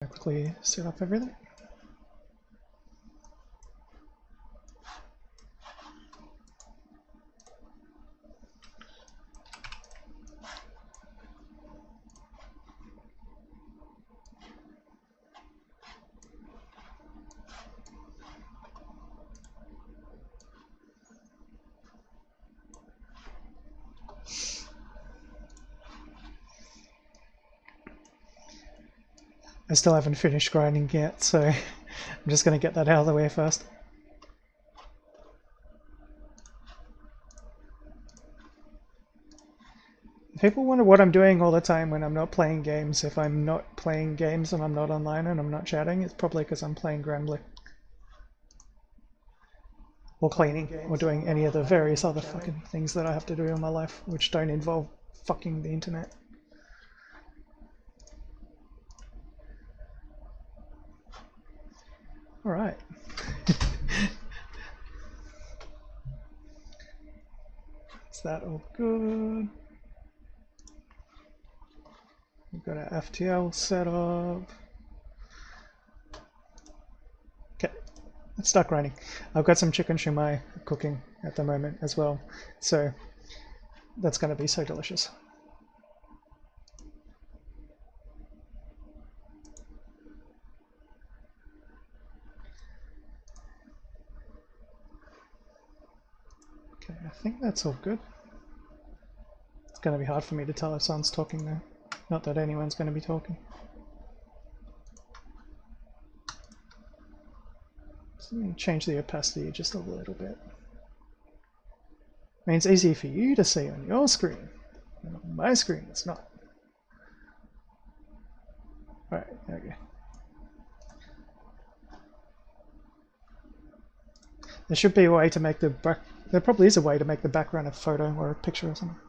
Quickly set up everything. I still haven't finished grinding yet, so I'm just going to get that out of the way first. People wonder what I'm doing all the time when I'm not playing games. If I'm not playing games and I'm not online and I'm not chatting, it's probably because I'm playing Granblue. Or cleaning, or doing any of the various other fucking things that I have to do in my life, which don't involve fucking the internet. Alright. Is that all good? We've got our FTL set up. Okay, let's start grinding. I've got some chicken shumai cooking at the moment as well, so that's going to be so delicious. Okay, I think that's all good. It's going to be hard for me to tell if someone's talking though. Not that anyone's going to be talking. So let me change the opacity just a little bit. I mean, it's easy for you to see on your screen, and on my screen it's not. Alright, there we go. There should be a way to make the back. There probably is a way to make the background a photo or a picture or something.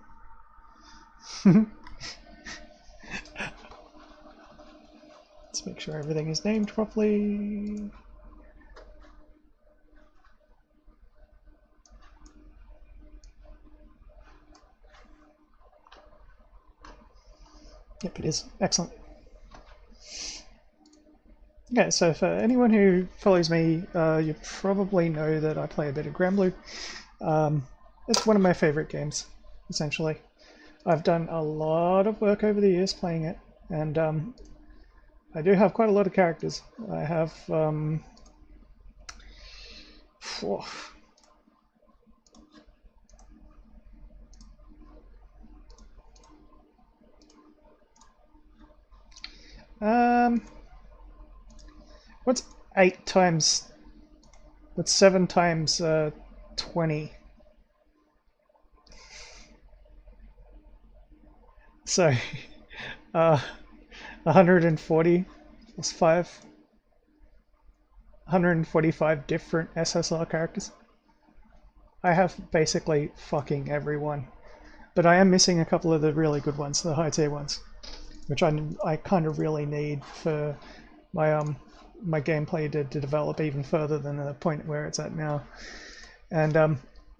Let's make sure everything is named properly. Yep, it is. Excellent. Okay, so for anyone who follows me, you probably know that I play a bit of Granblue. It's one of my favorite games, essentially. I've done a lot of work over the years playing it, and I do have quite a lot of characters. I have what's 8 times? What's 7 times 20? So 140 plus 5. 145 different SSR characters. I have basically fucking everyone. But I am missing a couple of the really good ones, the high tier ones, which I kind of really need for my my gameplay to develop even further than the point where it's at now. And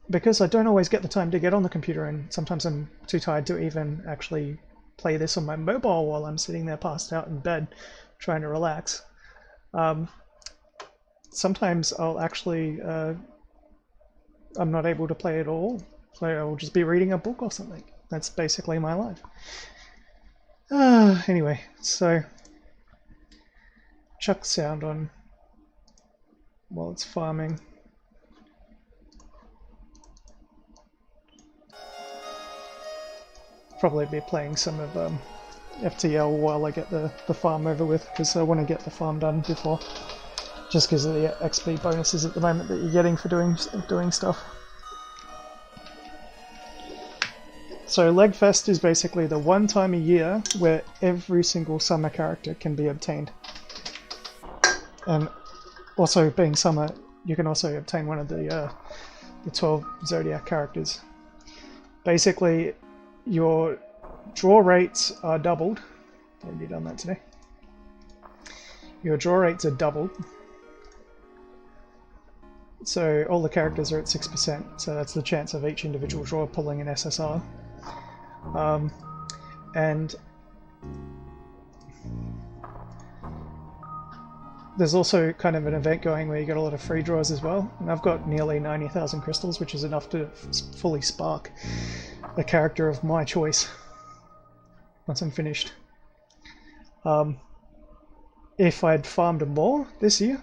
because I don't always get the time to get on the computer, and sometimes I'm too tired to even actually play this on my mobile while I'm sitting there passed out in bed trying to relax. Sometimes I'll actually I'm not able to play at all, so I'll just be reading a book or something. That's basically my life. Anyway, so chuck sound on while it's farming. Probably be playing some of FTL while I get the farm over with, because I want to get the farm done before. Just because of the XP bonuses at the moment that you're getting for doing stuff. So Legfest is basically the one time a year where every single summer character can be obtained. And also being summer, you can also obtain one of the 12 Zodiac characters. Basically, your draw rates are doubled. I've already done that today. Your draw rates are doubled. So all the characters are at 6%, so that's the chance of each individual draw pulling an SSR. And there's also kind of an event going where you get a lot of free draws as well, and I've got nearly 90,000 crystals, which is enough to fully spark a character of my choice once I'm finished. If I'd farmed more this year,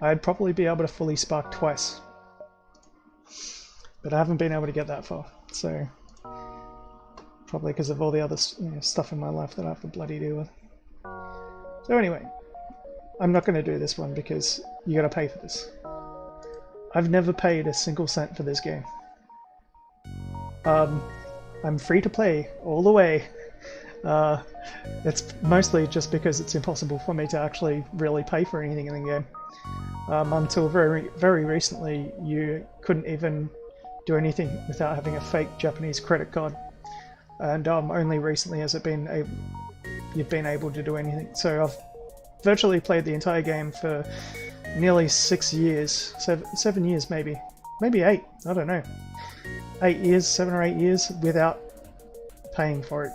I'd probably be able to fully spark twice. But I haven't been able to get that far, so probably because of all the other stuff in my life that I have to bloody deal with. So anyway, I'm not going to do this one because you got to pay for this. I've never paid a single cent for this game. I'm free to play all the way. It's mostly just because it's impossible for me to actually really pay for anything in the game. Until very recently, you couldn't even do anything without having a fake Japanese credit card, and only recently has it been you've been able to do anything. So I've virtually played the entire game for nearly 6 years, 7 years maybe 8. I don't know, 8 years, 7 or 8 years without paying for it.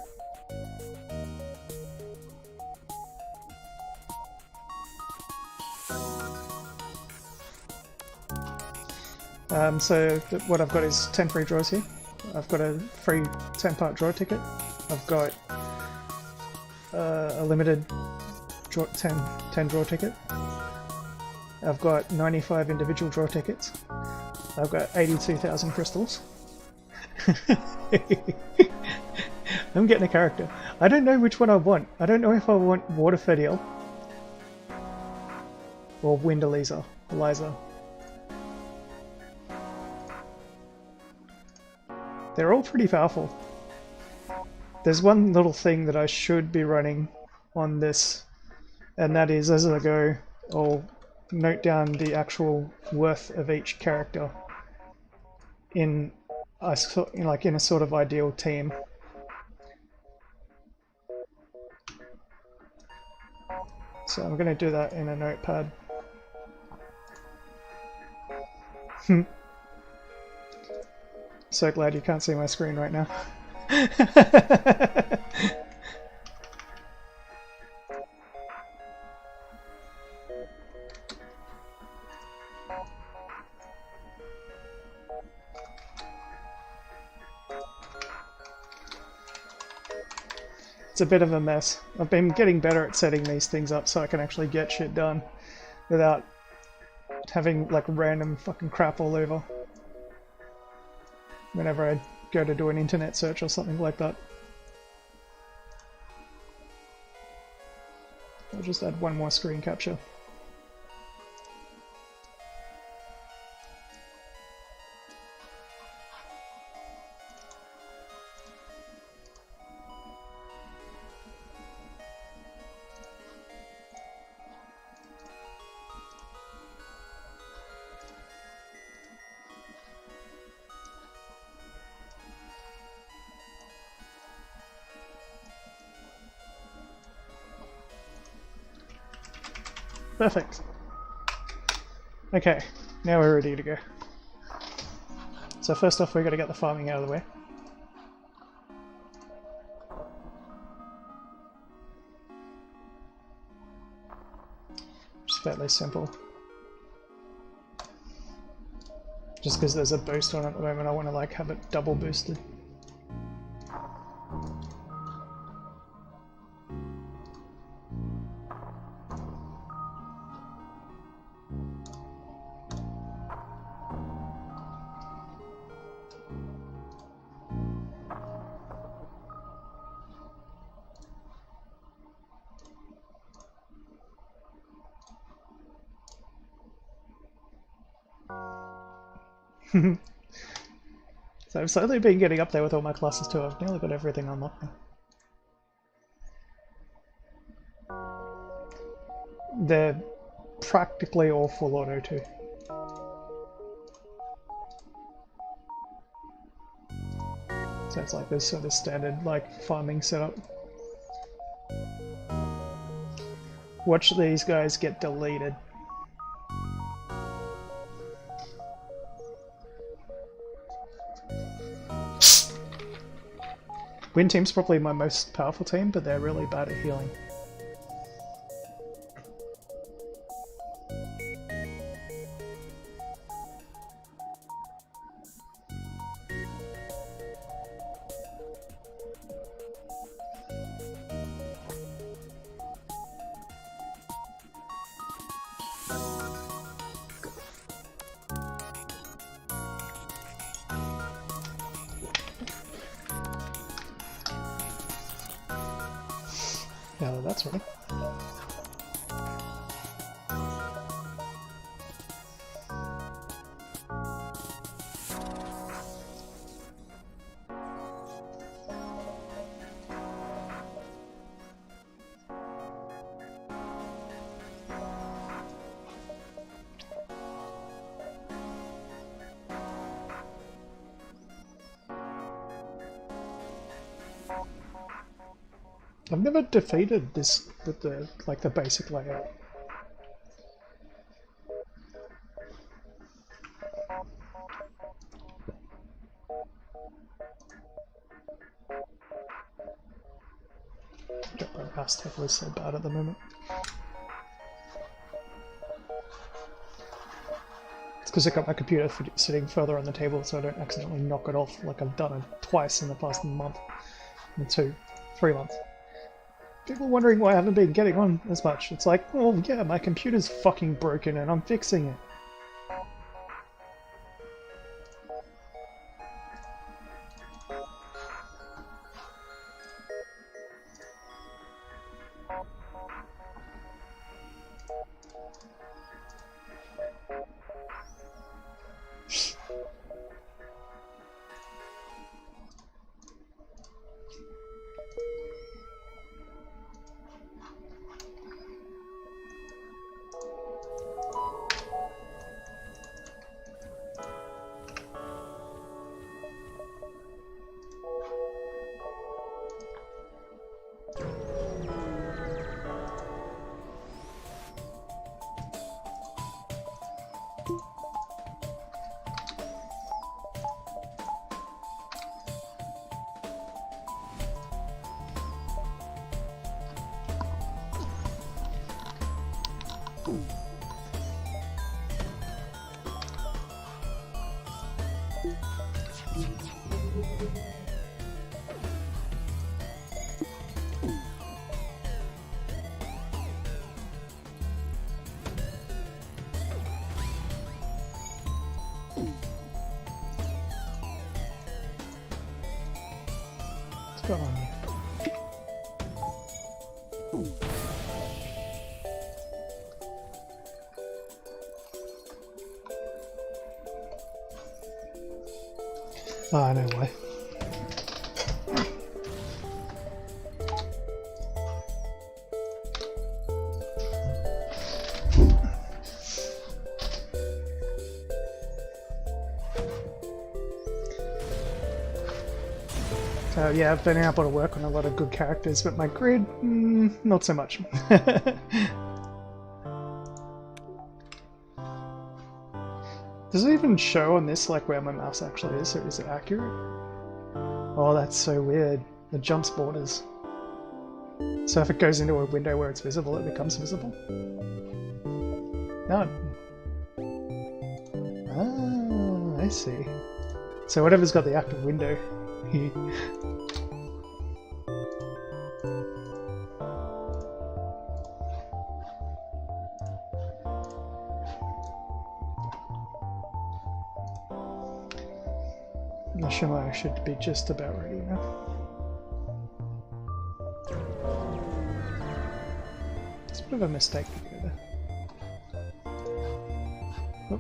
So what I've got is 10 free draws here. I've got a free 10-part draw ticket. I've got a limited 10 draw ticket. I've got 95 individual draw tickets. I've got 82,000 crystals. I'm getting a character. I don't know which one I want. I don't know if I want Water Fediel or Wind Eliza. They're all pretty powerful. There's one little thing that I should be running on this, and that is, as I go, I'll note down the actual worth of each character in a sort of ideal team. So I'm going to do that in a notepad. So glad you can't see my screen right now. It's a bit of a mess. I've been getting better at setting these things up so I can actually get shit done without having like random fucking crap all over whenever I go to do an internet search or something like that. I'll just add one more screen capture. Perfect. Okay, now we're ready to go. So first off, we're going to get the farming out of the way. It's fairly simple. Just because there's a boost on it at the moment, I want to like have it double boosted. So I've slowly been getting up there with all my classes too. I've nearly got everything unlocked now. They're practically all full auto too. So it's like this sort of standard like farming setup. Watch these guys get deleted. Wind team's probably my most powerful team, but they're really bad at healing. that's ready. I've never defeated this with the the basic layout. My mouse table is so bad at the moment. It's because I got my computer sitting further on the table so I don't accidentally knock it off like I've done it twice in the past month. 3 months. People wondering why I haven't been getting on as much. It's like, well, yeah, my computer's fucking broken and I'm fixing it. What's going on here? Oh, I know why. So yeah, I've been able to work on a lot of good characters, but my grid, not so much. Does it even show on this like where my mouse actually is, or is it accurate? Oh, that's so weird. It jumps borders. So if it goes into a window where it's visible, it becomes visible? No. Ah, I see. So whatever's got the active window. The Shimmer should be just about ready now. It's a bit of a mistake to go there. Oh.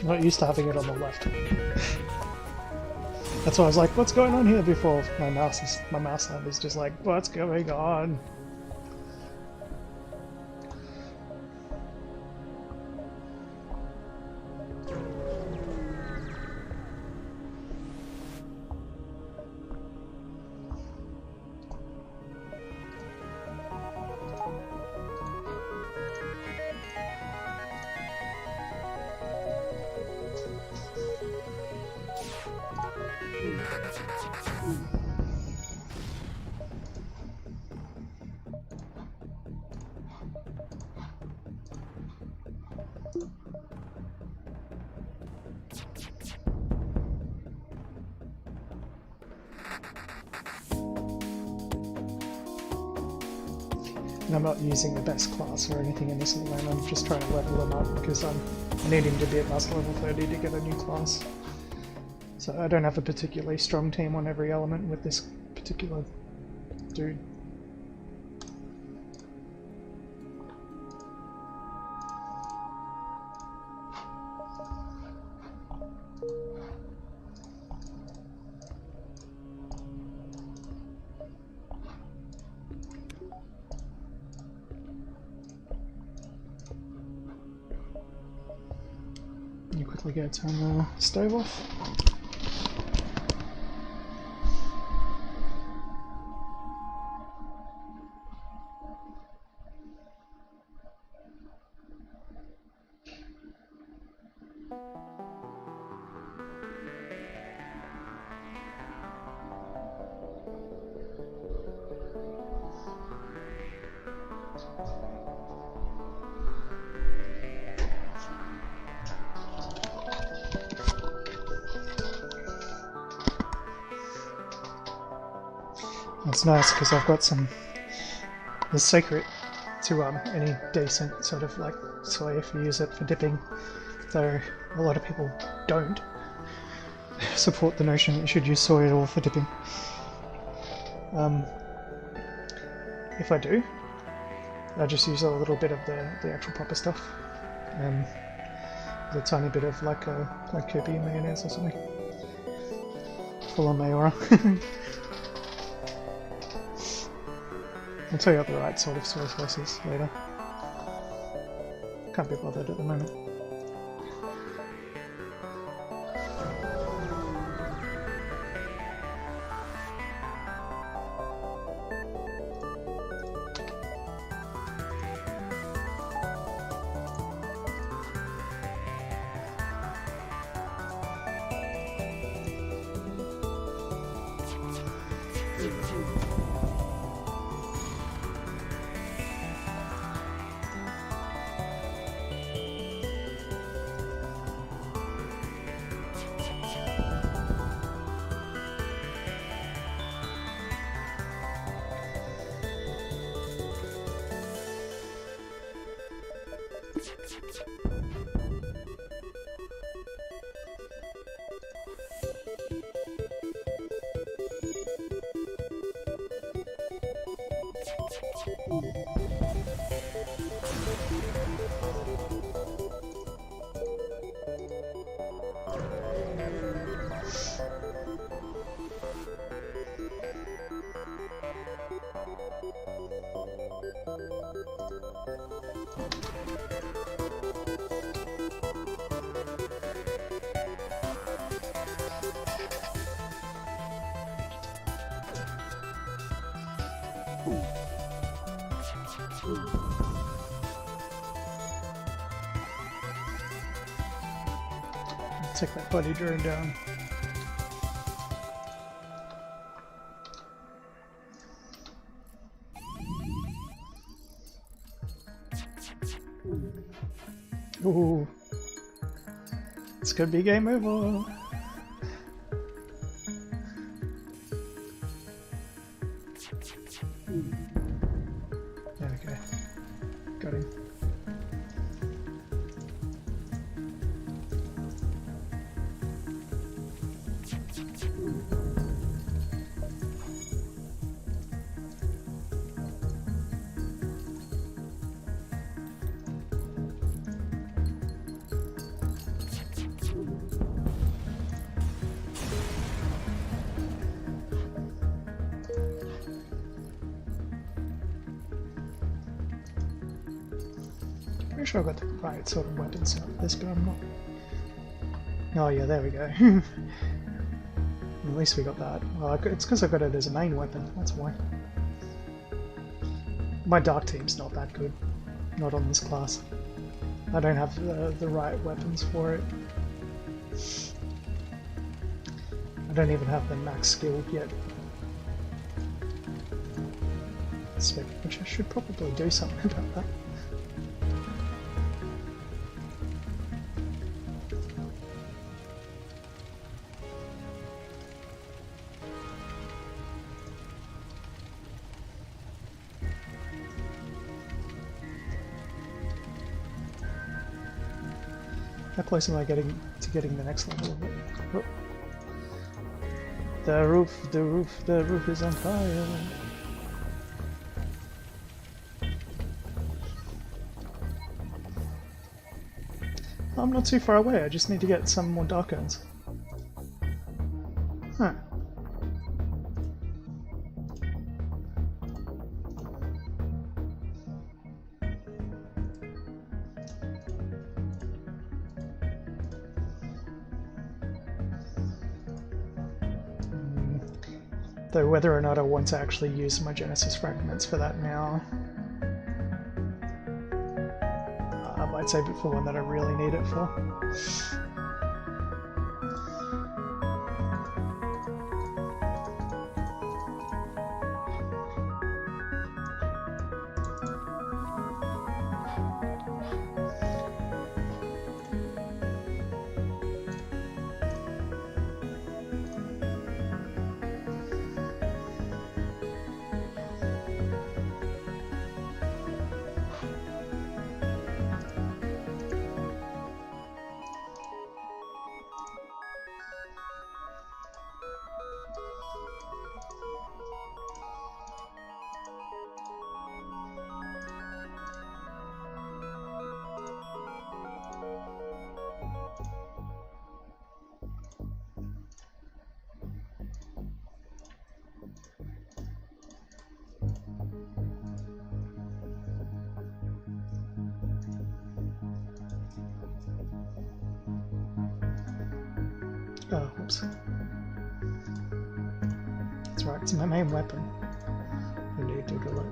I'm not used to having it on the left. That's why I was like, what's going on here before my mouse hand is just like, what's going on? And I'm not using the best class or anything in this at the moment, I'm just trying to level him up because I need him to be at master level 30 to get a new class. So I don't have a particularly strong team on every element with this particular dude. You quickly go turn the stove off. It's nice because I've got some. It's secret to any decent sort of like soy if you use it for dipping, though a lot of people don't support the notion that you should use soy at all for dipping. If I do, I just use a little bit of the actual proper stuff, a tiny bit of like Kirby mayonnaise or something, full on Mayora. I'll tell you what the right sort of soy sauce is later. Can't be bothered at the moment. Take that bloody drone down. Ooh. This could be game over. Okay. Got him. sure I got the right sort of weapons out of this, but I'm not. Oh yeah, there we go. At least we got that. Well, it's because I got it as a main weapon, that's why. My dark team's not that good. Not on this class. I don't have the right weapons for it. I don't even have them max skilled yet. Which I should probably do something about that. How close am I getting to getting the next level of it? Oh. The roof is on fire. I'm not too far away, I just need to get some more dark urns. Huh. Though whether or not I want to actually use my Genesis fragments for that now, I might save it for one that I really need it for. Oh, oops. That's right, it's my main weapon. I need to do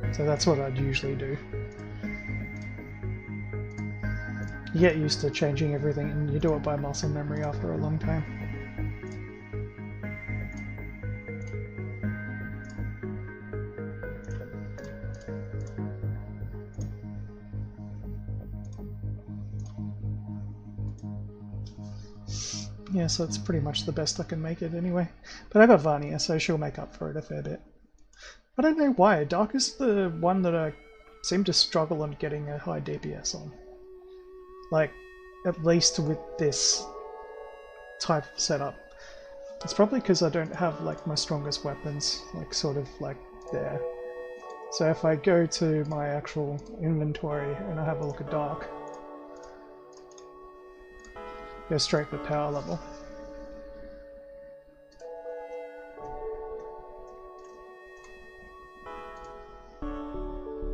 it. So that's what I'd usually do. You get used to changing everything and you do it by muscle memory after a long time. Yeah, so it's pretty much the best I can make it anyway. But I got Vania, so she'll make up for it a fair bit. I don't know why. Dark is the one that I seem to struggle on getting a high DPS on. Like, at least with this type of setup. It's probably because I don't have, like, my strongest weapons, like, sort of, like, there. So if I go to my actual inventory and I have a look at Dark, go straight for power level.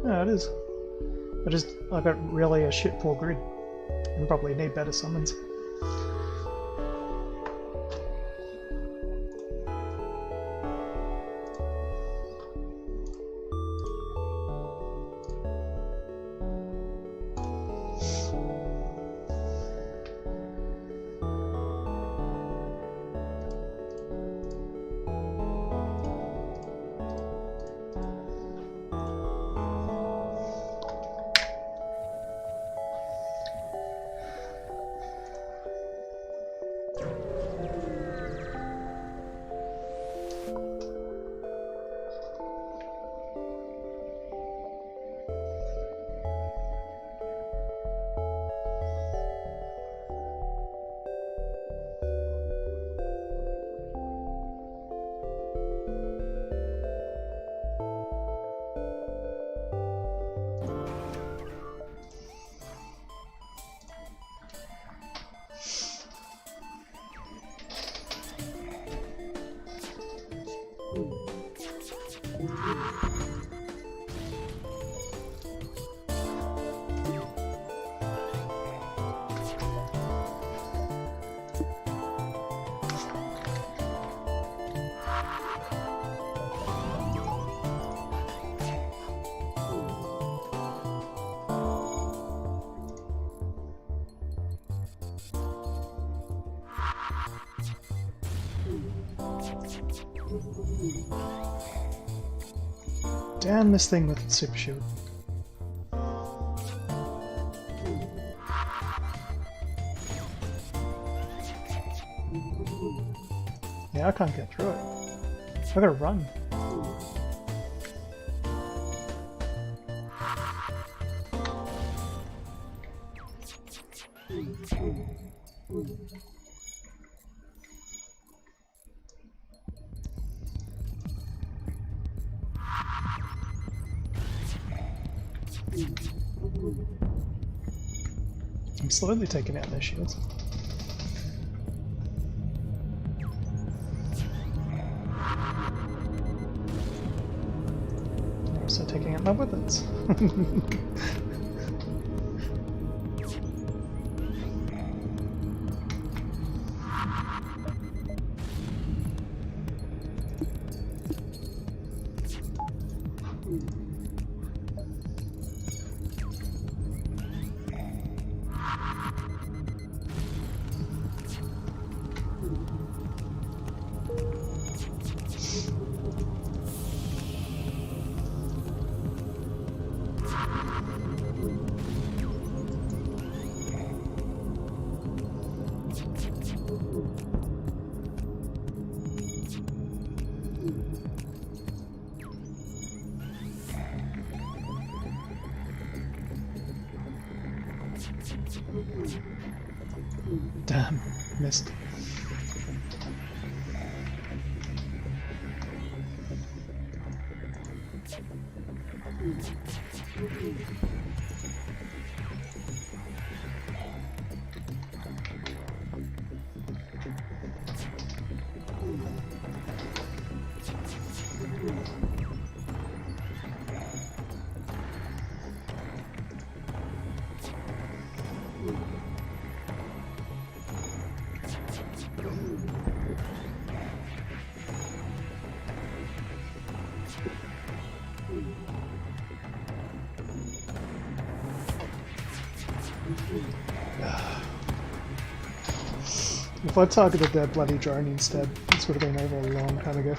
Yeah, it is. I got really a shit poor grid. And probably need better summons. Damn this thing with its super shield. Yeah, I can't get through it. I gotta run. I'm slowly taking out their shields. I'm also taking out my weapons. Damn, missed. If I targeted that bloody drone instead, this would have been over a long time ago.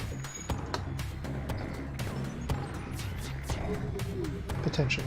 Potentially.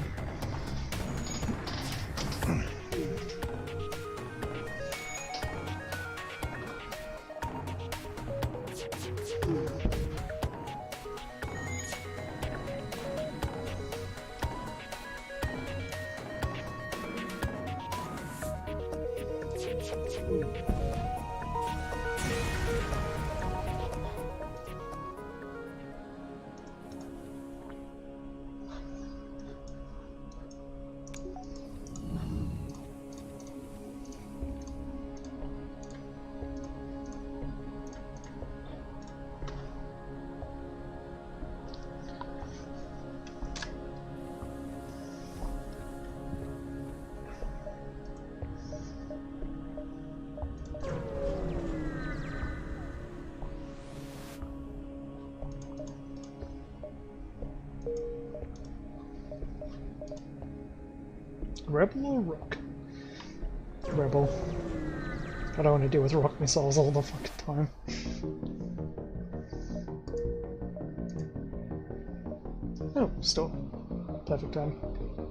Rebel or Rock? Rebel. I don't want to deal with rock missiles all the fucking time. Oh, stop. Perfect time.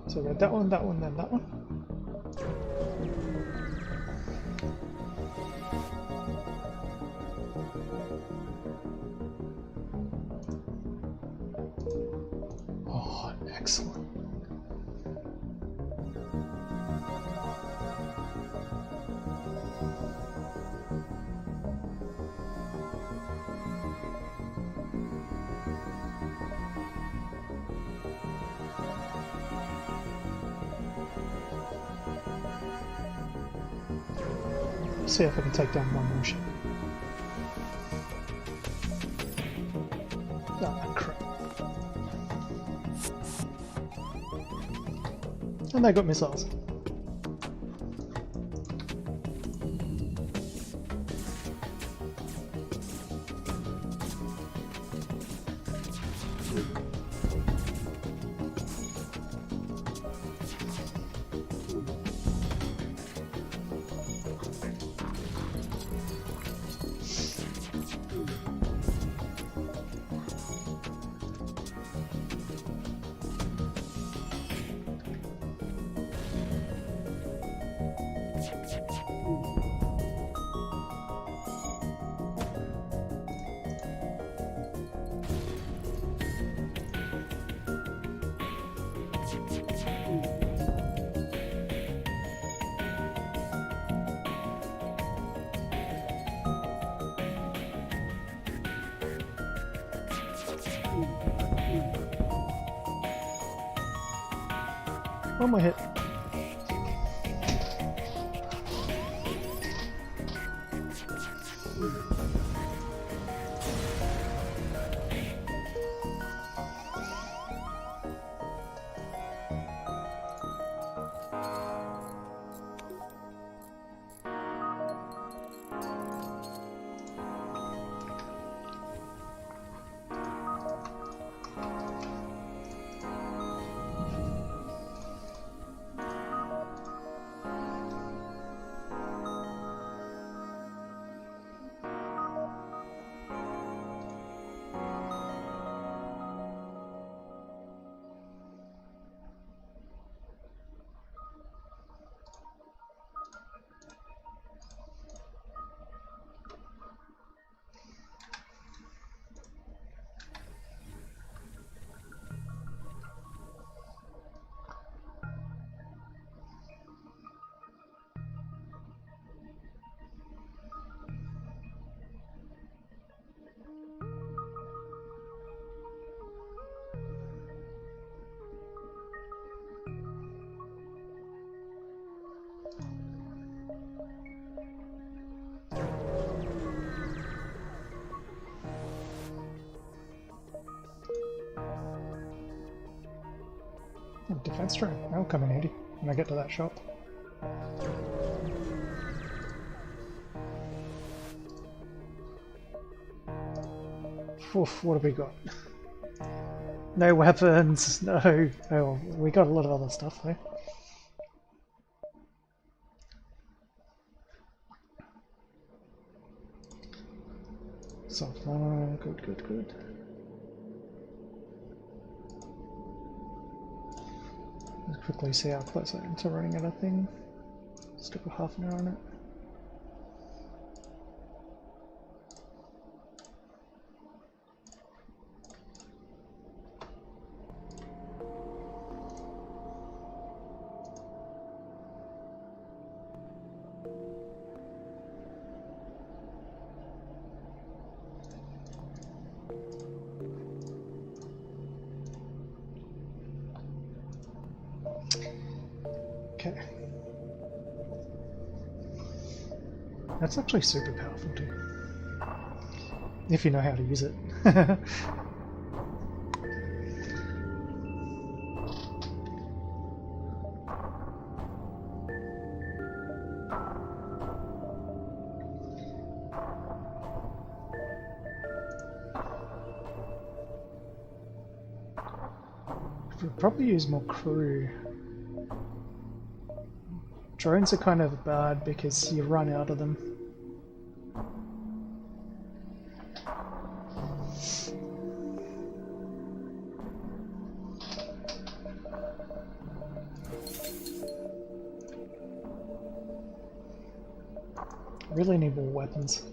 So we got that one, then that one. Oh, excellent. See if I can take down one more ship. Oh, crap. And they got missiles. One more hit. Defense drone. That'll come in handy when I get to that shop. Oof, what have we got? No weapons, no. Oh, we got a lot of other stuff though. Soft armor, good, good, good. Let's quickly see how close I am to running out of thing. Stick a half an hour on it. Okay. That's actually super powerful too. If you know how to use it. We'll probably use more crew. Drones are kind of bad because you run out of them. Really need more weapons.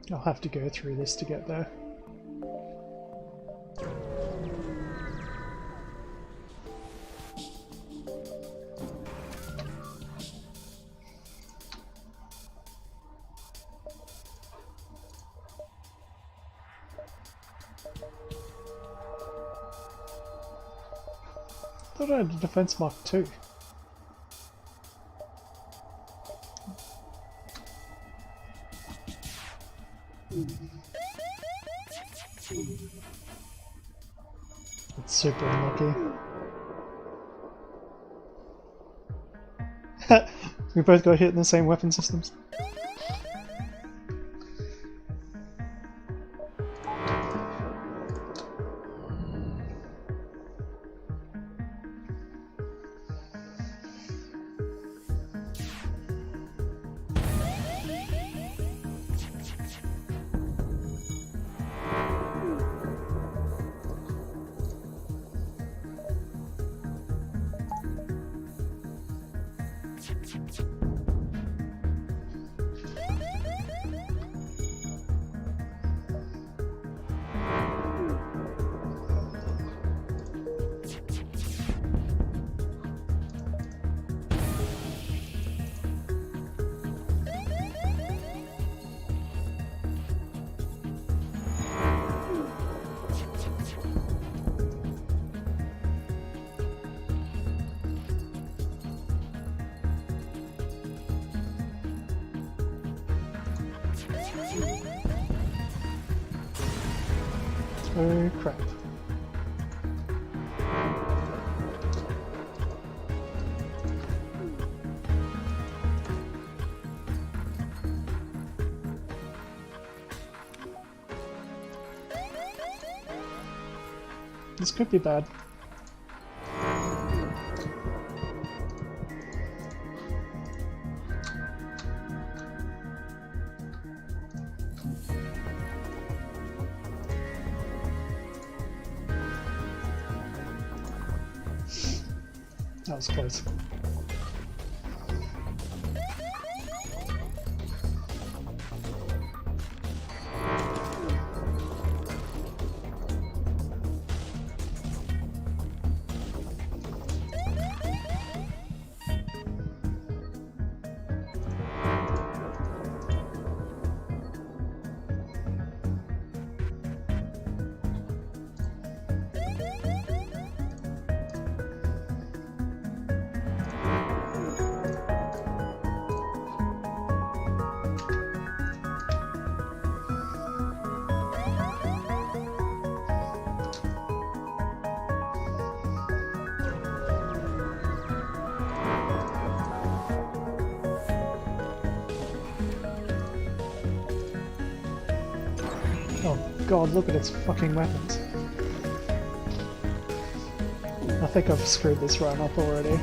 I'll have to go through this to get there. thought I had a defense mark too. It's super unlucky. We both got hit in the same weapon systems. Oh crap. This could be bad. That was close. Oh god, look at its fucking weapons. I think I've screwed this run up already.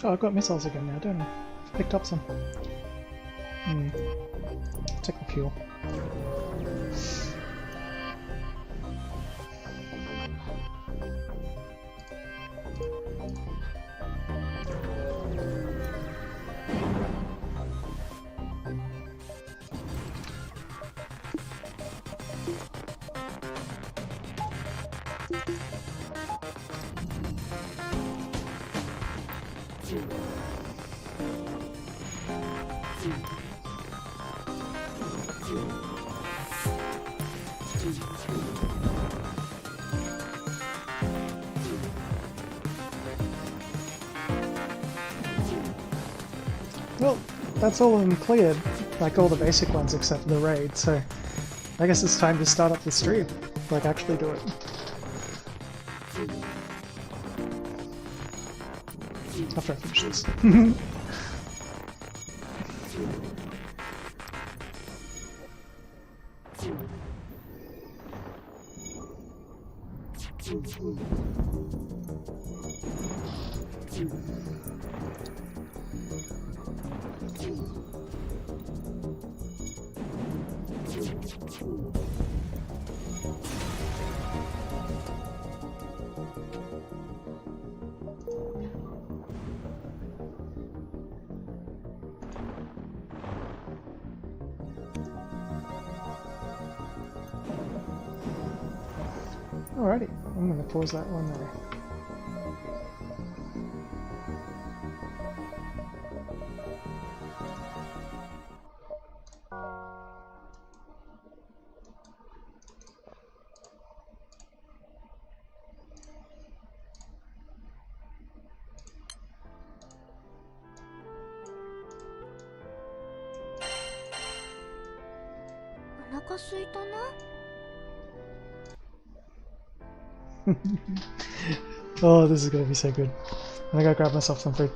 Oh, I've got missiles again now, don't I? Picked up some. Take the fuel. Well, that's all of them cleared, like all the basic ones except the raid, so I guess it's time to start up the stream, like actually do it. After I finish this. Alrighty, I'm going to pause that one there. Oh, this is going to be so good. I'm going to go grab myself some food.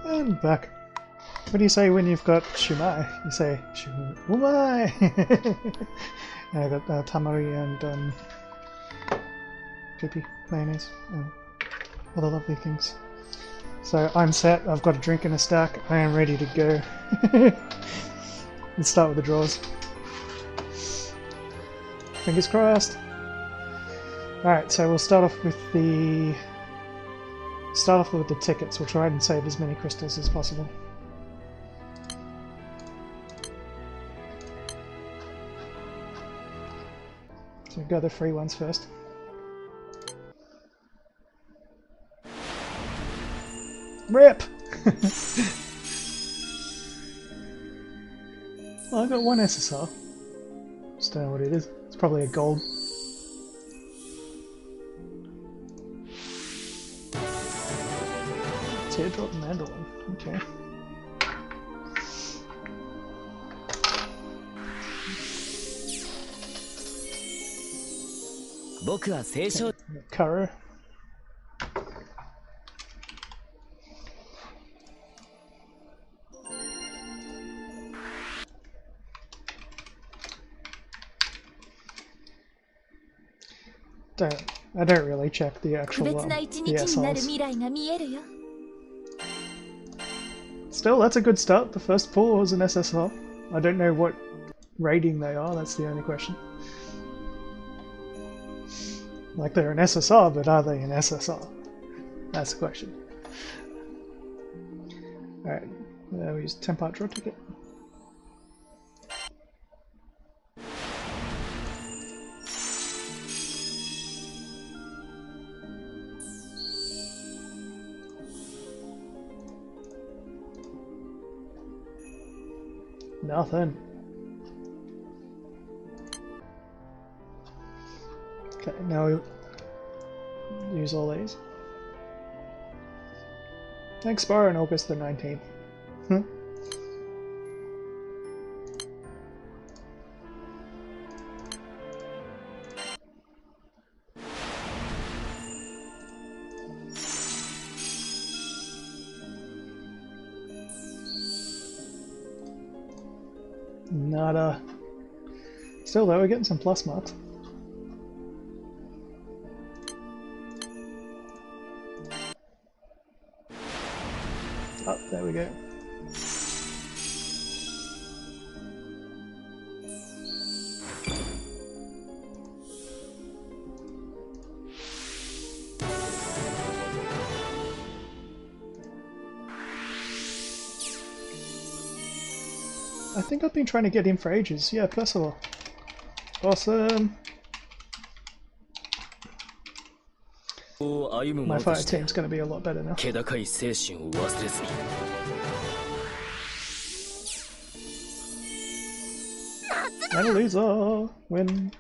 And back. What do you say when you've got shumai? You say shumai. And I got tamari and drippy mayonnaise and other lovely things. So I'm set. I've got a drink in a stack. I am ready to go. Let's start with the draws. Fingers crossed. Alright, so we'll start off with the tickets. We'll try and save as many crystals as possible. So go the free ones first. RIP! Well, I got one SSR. Just don't know what it is. It's probably a gold. Teardrop mandolin. Okay. Karo. I don't really check the actual the SRs. Still, that's a good start. The first pull was an SSR. I don't know what rating they are, that's the only question. Like, they're an SSR, but are they an SSR? That's the question. Alright, we use 10-part draw ticket. Nothing. Okay, now we use all these. Expire on August the 19th. Nada. Still though, we're getting some plus marks. Oh, there we go. I think I've been trying to get in for ages. Yeah, Percival. Awesome. My fire team's going to be a lot better now. And a loser. Win.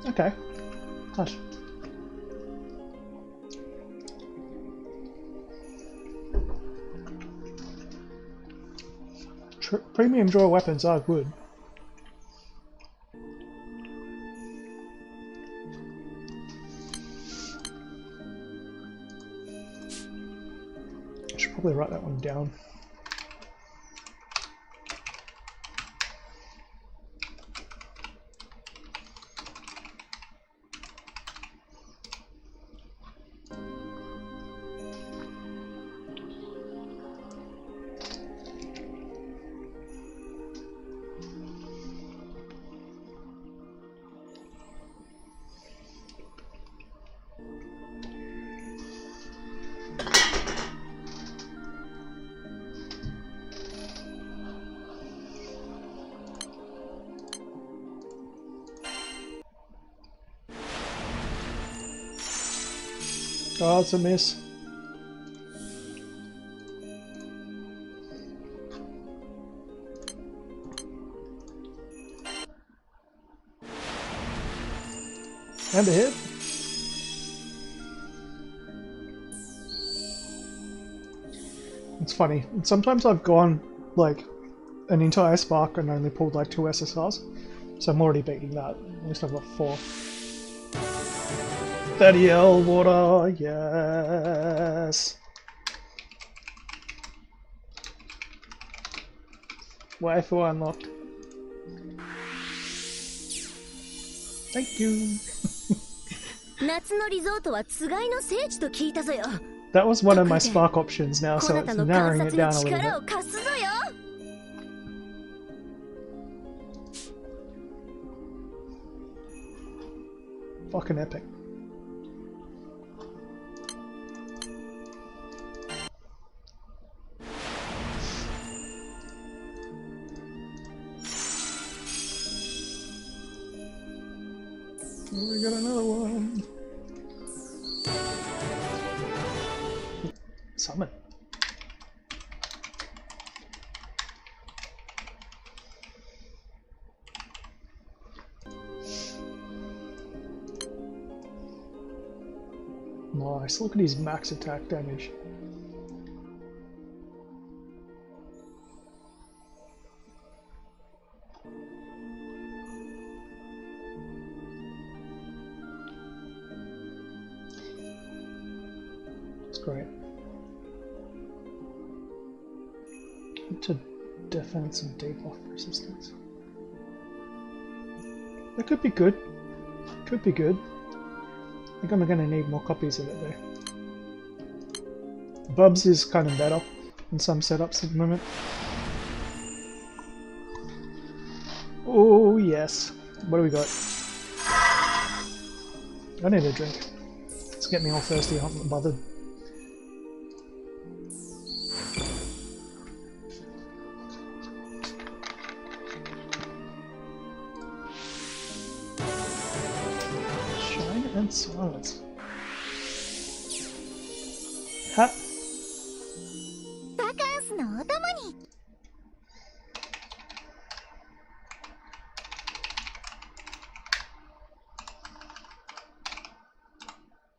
Okay. Hush. Premium draw weapons are good. I should probably write that one down. Oh, it's a miss. And a hit. It's funny. Sometimes I've gone like an entire spark and only pulled like 2 SSRs. So I'm already beating that. At least I've got 4. 30L water, yes. Waifu unlocked. Thank you. That was one of my spark options now, so it's narrowing it down a little bit. Fucking epic. We got another one. Summon. Nice, look at his max attack damage. It's great. To defense and debuff resistance. That could be good. Could be good. I think I'm going to need more copies of it though. Bubs is kind of better in some setups at the moment. Oh yes. What do we got? I need a drink. It's getting me all thirsty. I'm not bothered. Shine and silence. Ha!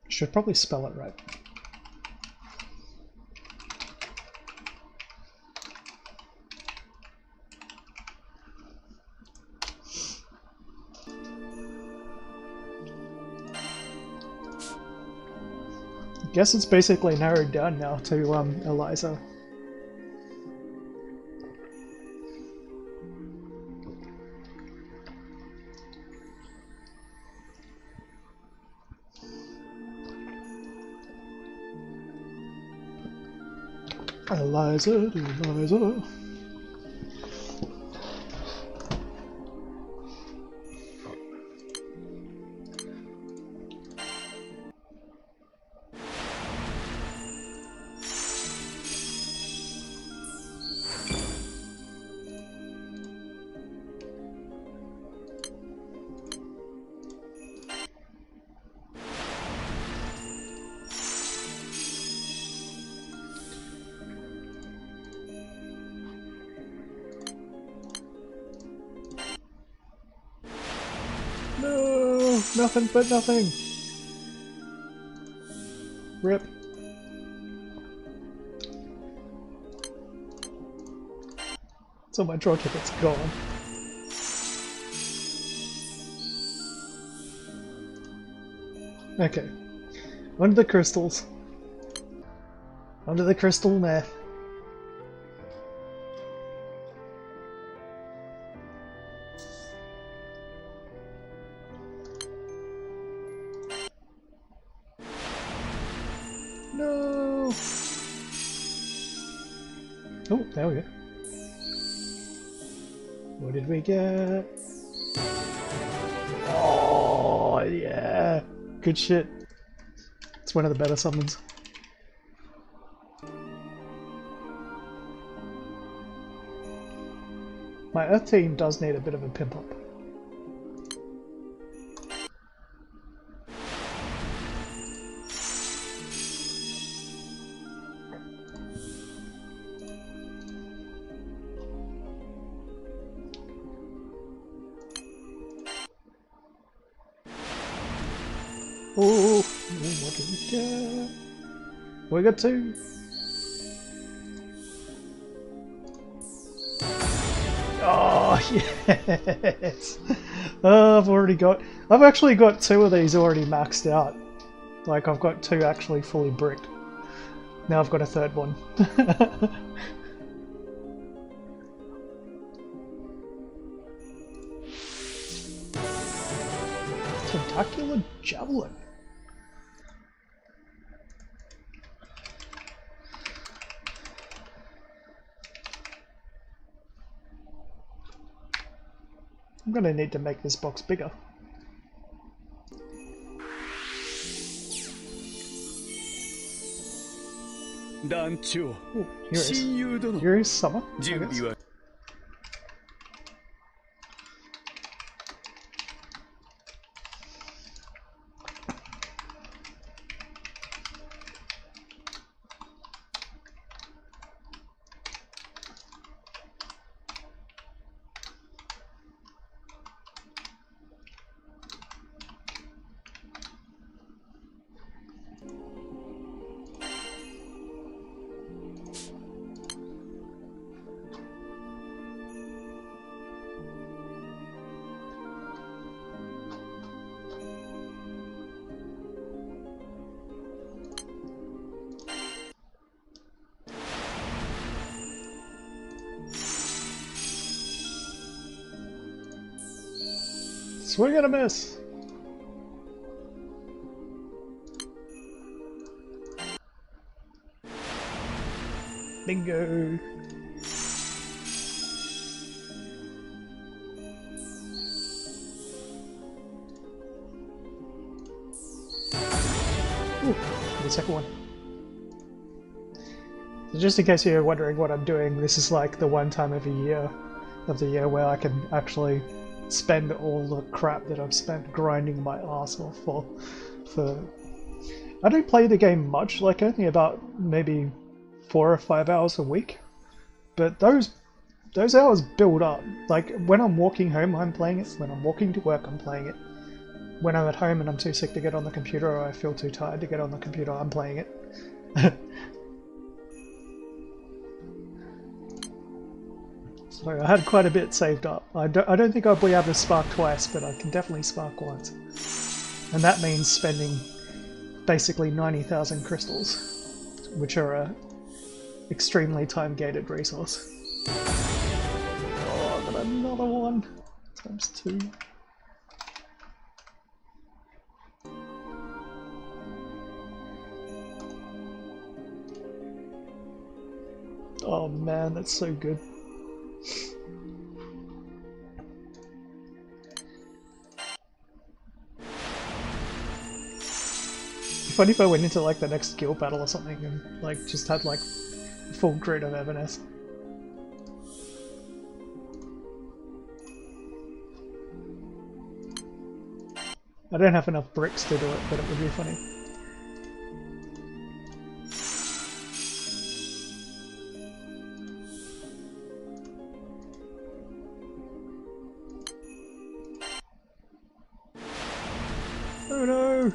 Should probably spell it right. Guess it's basically narrowed down now to Eliza. Eliza, Eliza. No, nothing but nothing. Rip. So my draw ticket's gone. Okay. Under the crystals. Under the crystal meth. No. Oh, there we go. What did we get? Oh, yeah. Good shit. It's one of the better summons. My Earth team does need a bit of a pimp up. Oh, what did we get? We got two. Oh, yes! I've actually got two of these already maxed out. Like, I've got two actually fully bricked. Now I've got a third one. Tentacular Javelin. I'm gonna need to make this box bigger. Ooh, here is Summer, I guess. Swing and a miss! Bingo! Ooh, the second one. So just in case you're wondering what I'm doing, this is like the one time of the year where I can actually spend all the crap that I've spent grinding my ass off for. I don't play the game much, like only about maybe 4 or 5 hours a week, but those hours build up. Like when I'm walking home, I'm playing it. When I'm walking to work, I'm playing it. When I'm at home and I'm too sick to get on the computer, or I feel too tired to get on the computer, I'm playing it. So I had quite a bit saved up. I don't think I'll be able to spark twice, but I can definitely spark once. And that means spending basically 90,000 crystals, which are a extremely time-gated resource. Oh, I got another one! Times 2. Oh man, that's so good. Funny if I went into like the next guild battle or something and like just had like a full grid of Everness. I don't have enough bricks to do it, but it would be funny. Oh no!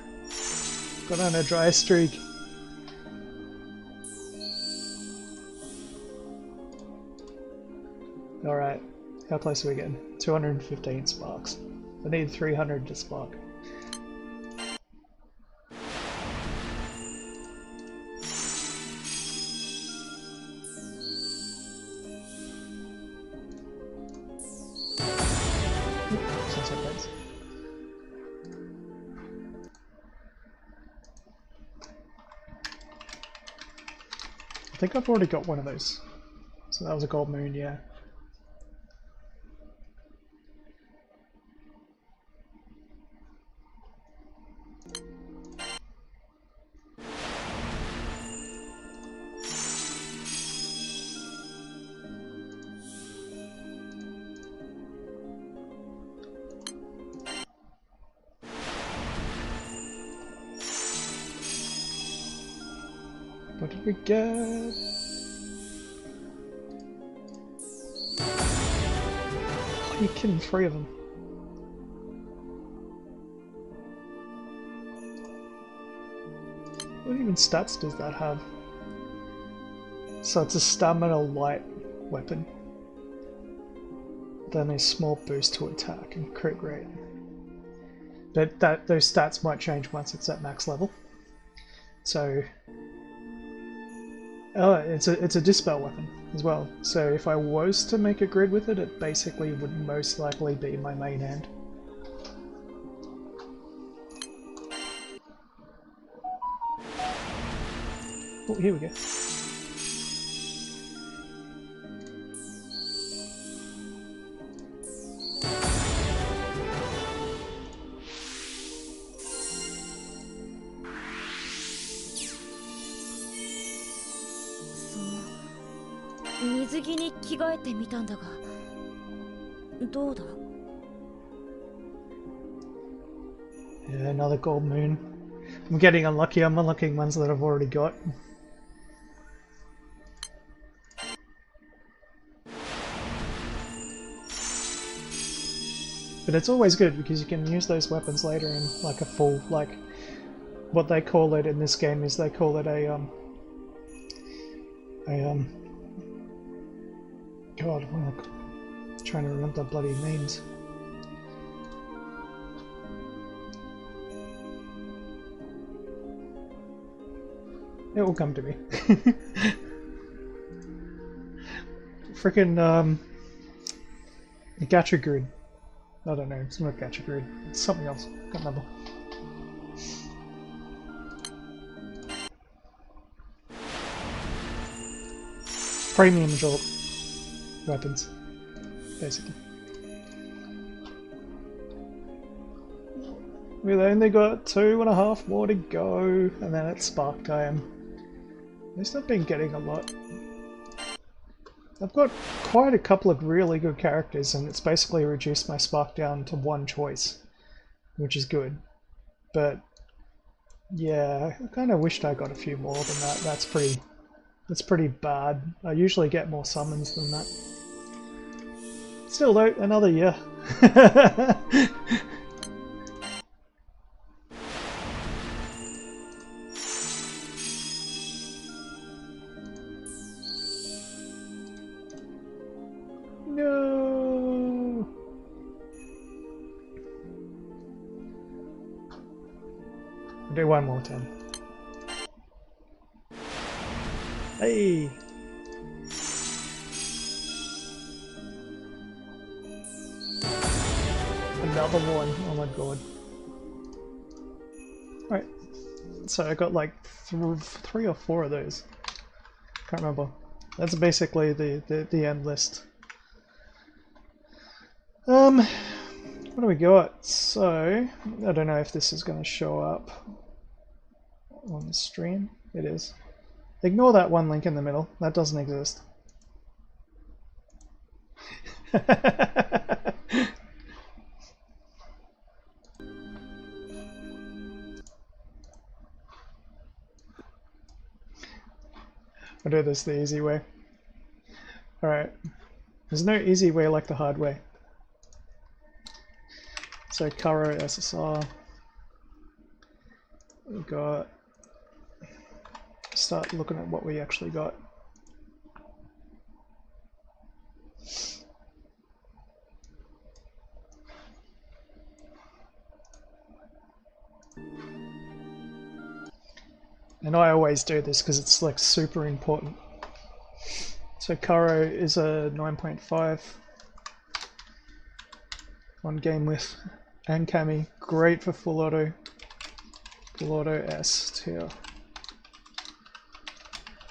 Got on a dry streak. Alright, how close are we getting? 215 sparks. I need 300 to spark. I think I've already got one of those. So that was a gold moon, yeah. What did we get? Oh, you're kidding, 3 of them. What even stats does that have? So it's a stamina light weapon. Then a small boost to attack and crit rate. But those stats might change once it's at max level. So it's a dispel weapon as well. So if I was to make a grid with it, it basically would most likely be my main hand. Oh, here we go. Yeah, another gold moon. I'm getting unlucky. I'm unlocking ones that I've already got. But it's always good because you can use those weapons later in like a full, like, what they call it in this game is they call it God, I'm trying to remember the bloody names. It will come to me. Frickin' gacha grid. I don't know, it's not Gacha Grid, it's something else, can't remember. Premium jolt weapons, basically. We've only got 2.5 more to go, and then it's spark time. At least I've been getting a lot. I've got quite a couple of really good characters, and it's basically reduced my spark down to one choice, which is good. But yeah, I kind of wished I got a few more than that. That's pretty bad. I usually get more summons than that. Still though, another year. No. I'll do one more time. Hey. Another one. Oh my god. Right. So I got like 3 or 4 of those. Can't remember. That's basically the end list. What do we got? So I don't know if this is going to show up on the stream. It is. Ignore that one link in the middle. That doesn't exist. I'll do this the easy way. Alright. There's no easy way like the hard way. So Karo SSR. We got... Start looking at what we actually got. And I always do this because it's like super important. So Karo is a 9.5 on game with and Kami, great for full auto S tier.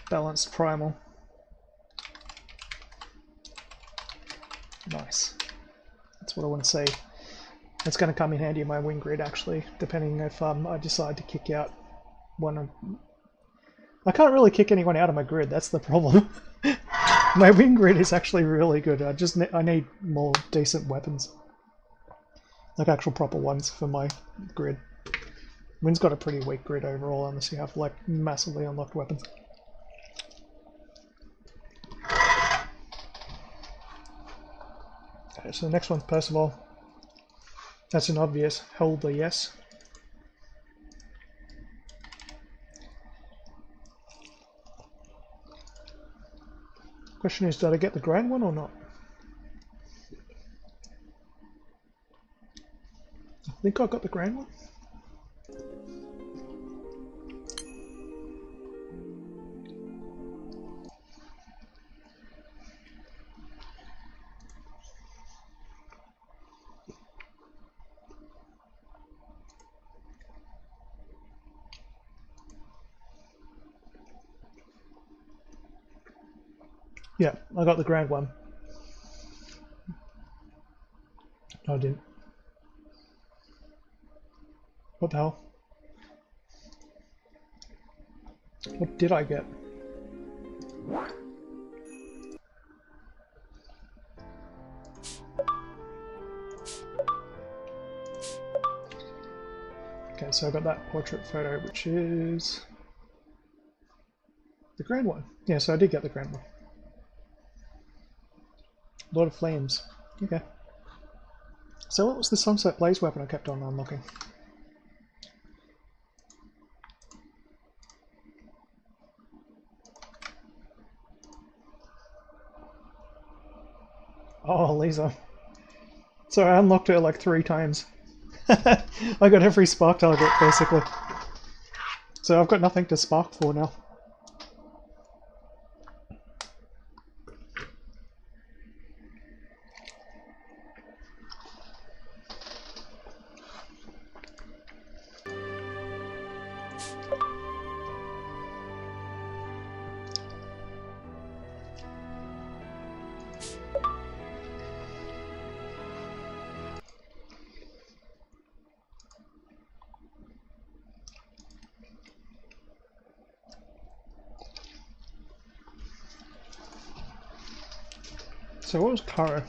Balanced primal. Nice. That's what I want to say. It's going to come in handy in my wing grid actually, depending if I decide to kick out one of... I can't really kick anyone out of my grid, that's the problem. My wing grid is actually really good, I need more decent weapons. Like actual proper ones for my grid. Wind's got a pretty weak grid overall unless you have like massively unlocked weapons. Okay, so the next one's Percival. That's an obvious hold the yes. Question is, did I get the grand one or not? I think I got the grand one. Yeah, I got the grand one. No, I didn't. What the hell? What did I get? Okay, so I got that portrait photo, which is the grand one. Yeah, so I did get the grand one. Lord of Flames. Okay. So what was the Sunset Blaze weapon I kept on unlocking? Oh, Lisa. So I unlocked it like 3 times. I got every spark target, basically. So I've got nothing to spark for now. So what was Karo?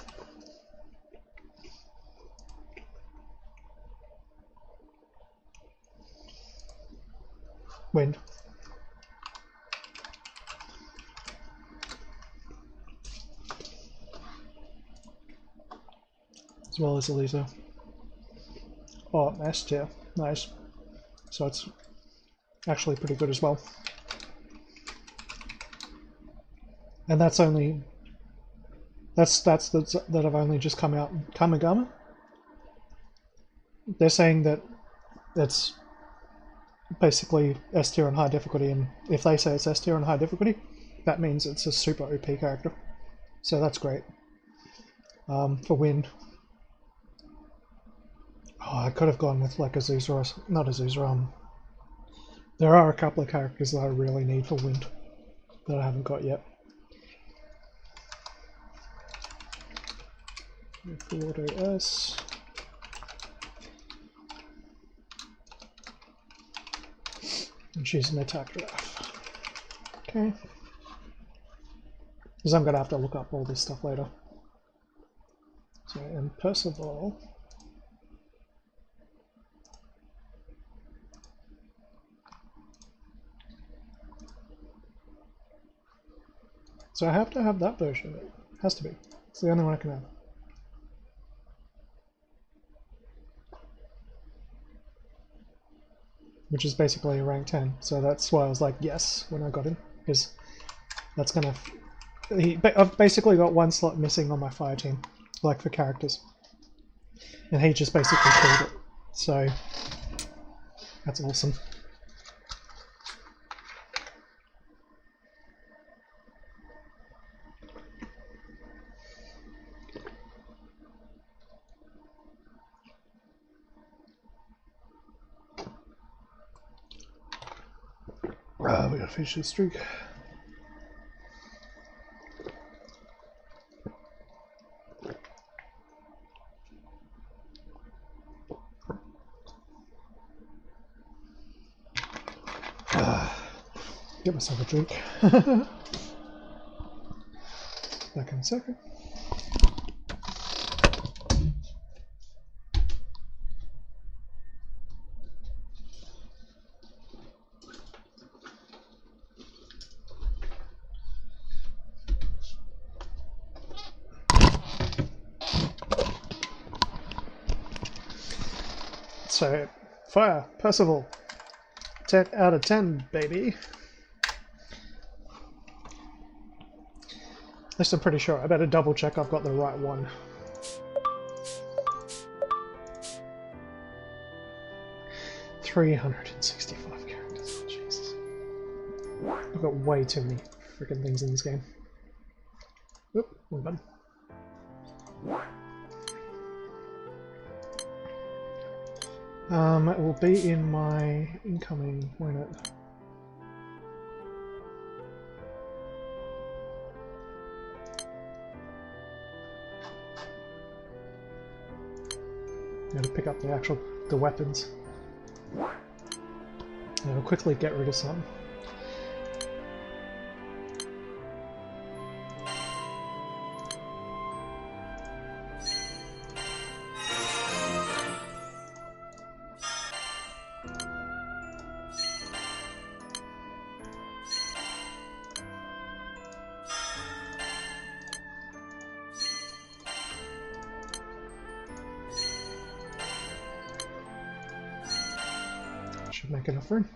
Wind. As well as Elisa. Oh, S tier. Nice. So it's actually pretty good as well. And that's only... That's that have only just come out. Kamigama? They're saying that it's basically S tier on high difficulty, and if they say it's S tier on high difficulty, that means it's a super OP character. So that's great. For Wind. Oh, I could have gone with like Azusa, or not Azusa, there are a couple of characters that I really need for Wind that I haven't got yet. Auto S. And she's an attack draft. Okay. Because I'm going to have to look up all this stuff later. So, and Percival. So I have to have that version of it. Has to be. It's the only one I can have. Which is basically a rank 10. So that's why I was like, yes, when I got him. Because that's gonna... I've basically got one slot missing on my fire team. Like for characters. And he just basically killed it. So... that's awesome. We gotta finish this streak. Get myself a drink. Back in a second. So, fire, Percival. 10 out of 10, baby. At least I'm pretty sure. I better double check I've got the right one. $365 characters. Jesus. I've got way too many freaking things in this game. Oop, wrong button. It will be in my incoming, won't it? I'm gonna pick up the weapons. And I'll quickly get rid of some. Should make enough room.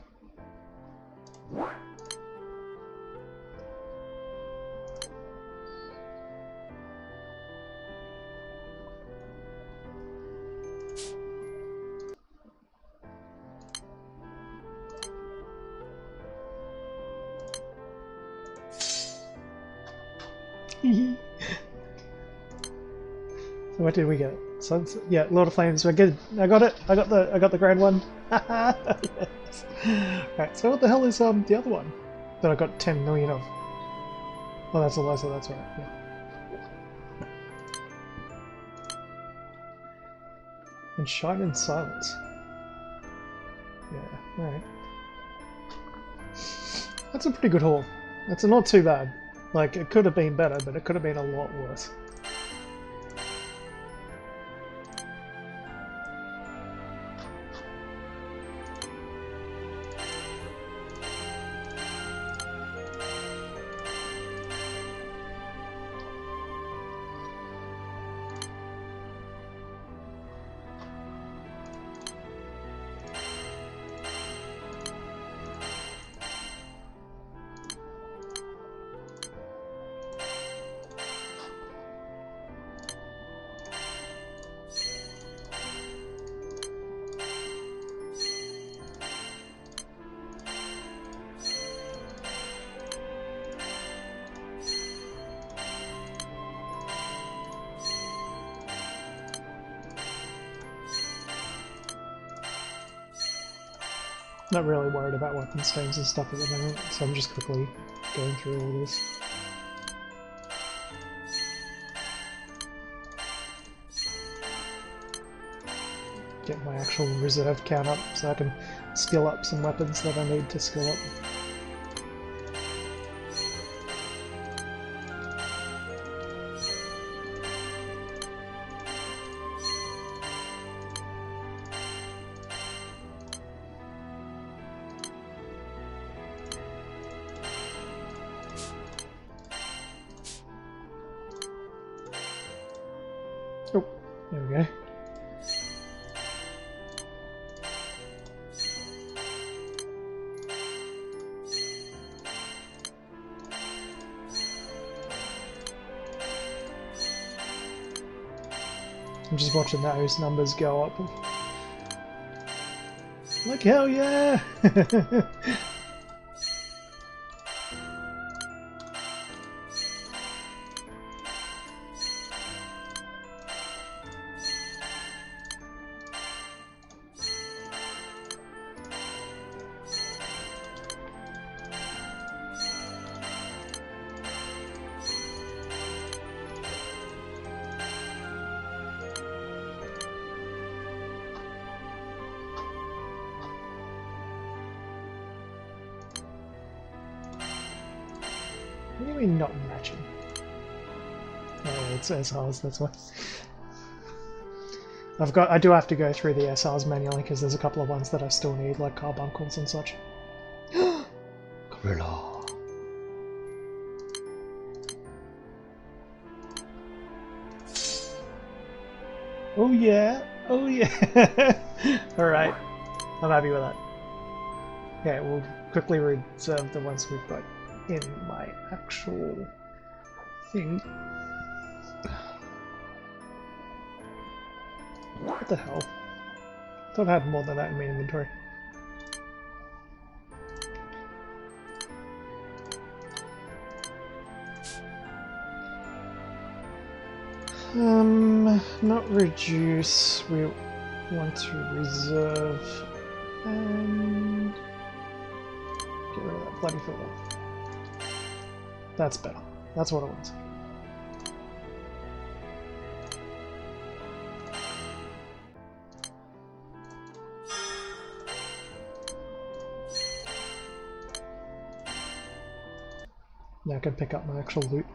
So what did we get? So yeah, Lord of Flames. We're good. I got it. I got the grand one. Yes. Right. So what the hell is the other one that I got 10 million of? Oh, that's Eliza. That's right. Yeah. And Shine in Silence. Yeah. All right. That's a pretty good haul. That's not too bad. Like, it could have been better, but it could have been a lot worse. Not really worried about weapon stones and stuff at the moment, so I'm just quickly going through all this. Get my actual reserve count up so I can skill up some weapons that I need to skill up. Oh, there we go. I'm just watching those numbers go up. Like, hell yeah! What do you mean not matching? Oh, it's SRs, that's why. I do have to go through the SRs manually because there's a couple of ones that I still need, like carbuncles and such. Gorilla. Oh yeah! Oh yeah! Alright, I'm happy with that. Okay, we'll quickly reserve the ones we've got in my actual thing. What the hell? I thought I had more than that in my inventory. Not reduce, we want to reserve and get rid of that bloody filter. That's better. That's what I want. Now I can pick up my actual loot.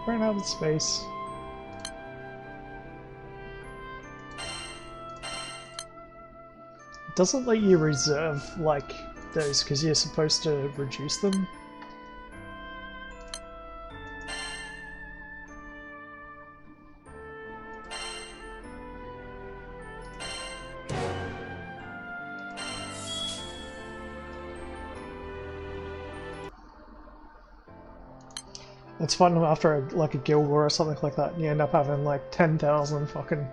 Ran out of space. It doesn't let you reserve like those because you're supposed to reduce them. It's fun after like a guild war or something like that, and you end up having like 10,000 fucking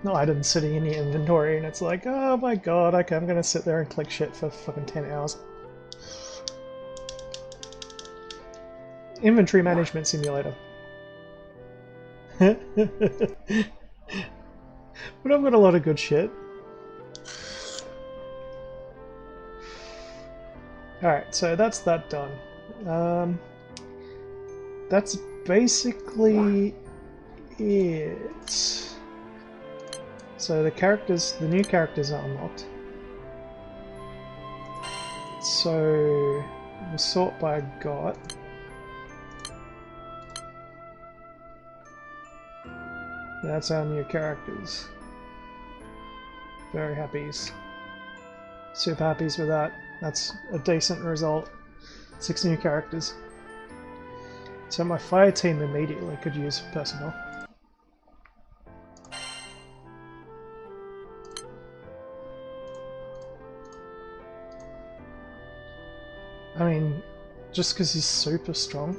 items sitting in your inventory, and it's like, oh my god, okay, I'm gonna sit there and click shit for fucking 10 hours. Inventory management simulator. But I've got a lot of good shit. Alright, so that's that done. That's basically it. So the new characters are unlocked. So we'll sort by got. That's our new characters. Very happies. Super happies with that. That's a decent result. 6 new characters. So my fire team immediately could use personnel. I mean, just because he's super strong.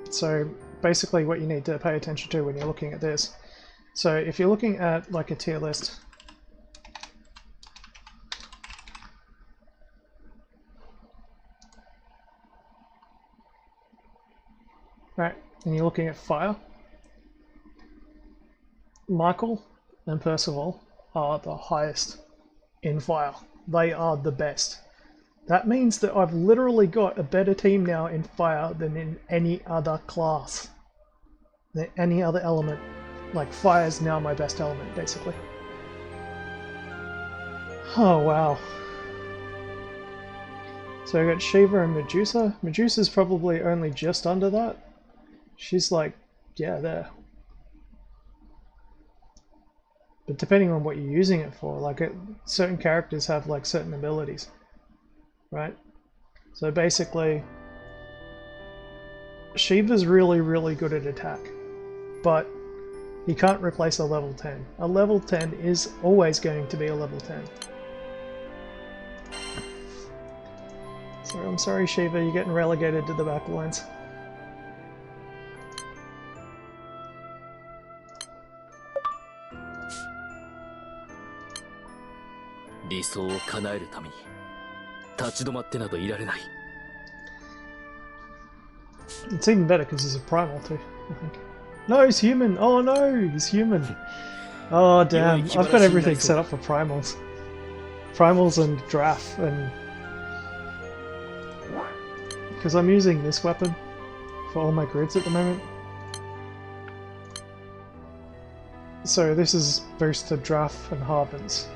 So basically what you need to pay attention to when you're looking at this. So if you're looking at like a tier list, right, and you're looking at fire, Michael and Percival are the highest in fire. They are the best. That means that I've literally got a better team now in fire than in any other class. Than any other element. Like, fire is now my best element, basically. Oh, wow. So I got Shiva and Medusa. Medusa's probably only just under that. She's like, yeah, there. But depending on what you're using it for, like, certain characters have, like, certain abilities. Right? So basically, Shiva's really, really good at attack. But he can't replace a level 10. A level 10 is always going to be a level 10. So I'm sorry, Shiva, you're getting relegated to the back lines. It's even better because he's a primal too, I think. No, he's human! Oh no, he's human! Oh damn, I've got everything set up for primals. Primals and Draff, and... because I'm using this weapon for all my grids at the moment. So this is boost to Draff and Harvens.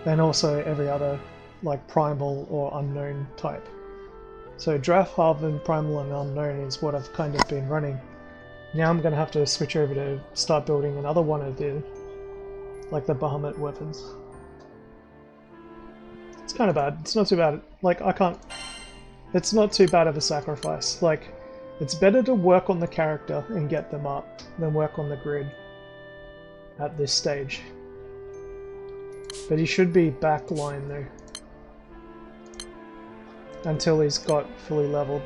And also every other, like, primal or unknown type. So Draff, Harven, Primal and Unknown is what I've kind of been running. Now I'm going to have to switch over to start building another one of the, like, the Bahamut weapons. It's kind of bad. It's not too bad. Like, I can't... It's not too bad of a sacrifice. Like, it's better to work on the character and get them up than work on the grid at this stage. But he should be backline though. Until he's got fully leveled.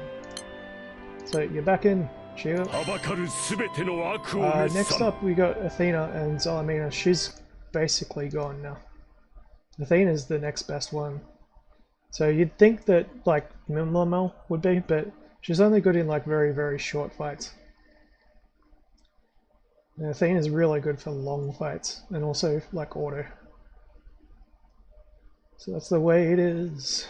So you're back in, Shiva. Next up we got Athena and Zalamina. She's basically gone now. Athena's the next best one. So you'd think that like Mimlamel would be, but she's only good in like very, very short fights. And Athena's really good for long fights and also like auto. So that's the way it is.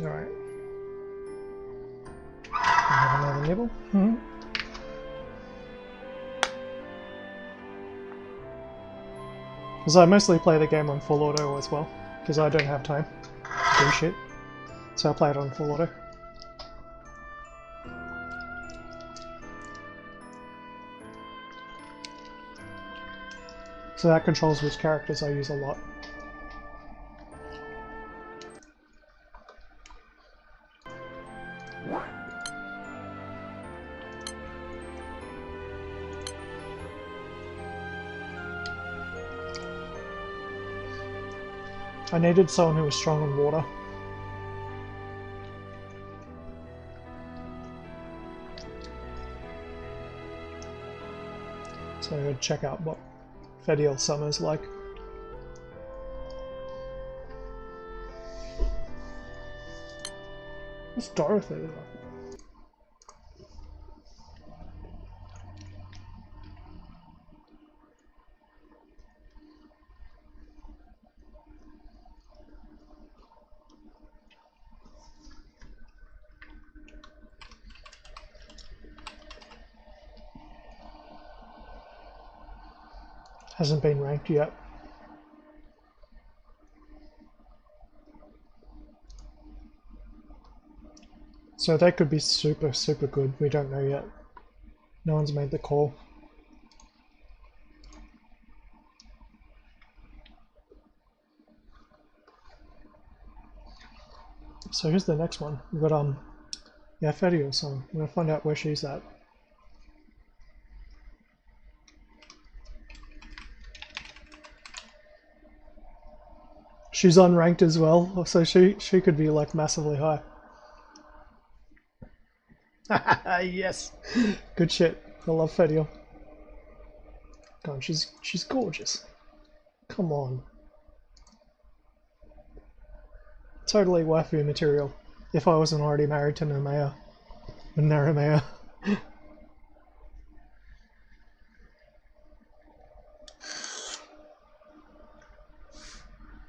Alright. Have another nibble. Because I mostly play the game on full auto as well, because I don't have time to do shit. So I play it on full auto. So that controls which characters I use a lot. I needed someone who was strong on water. So check out what Fediel Summer's like. What's Dorothy like? Hasn't been ranked yet. So they could be super, super good. We don't know yet. No one's made the call. So here's the next one. We've got yeah, Fetty or something. I'm gonna find out where she's at. She's unranked as well, so she could be like massively high. Yes, good shit. I love Fediel. Come on, she's gorgeous. Come on, totally waifu material. If I wasn't already married to Naramea,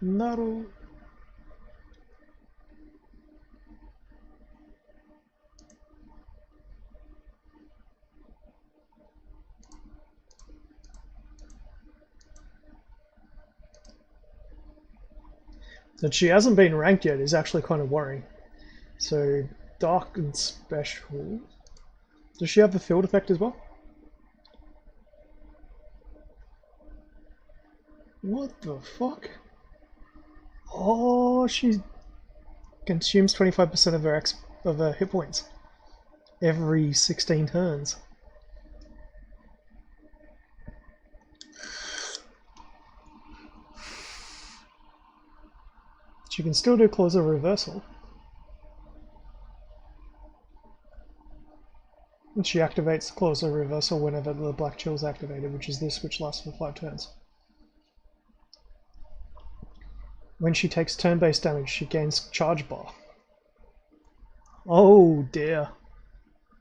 Naru. That she hasn't been ranked yet is actually kind of worrying. So, dark and special. Does she have the field effect as well? What the fuck? Oh, she consumes 25% of her hit points every 16 turns. She can still do Claws of Reversal. And she activates Claws of Reversal whenever the Black Chill is activated, which is this, which lasts for 5 turns. When she takes turn-based damage, she gains Charge Bar. Oh dear.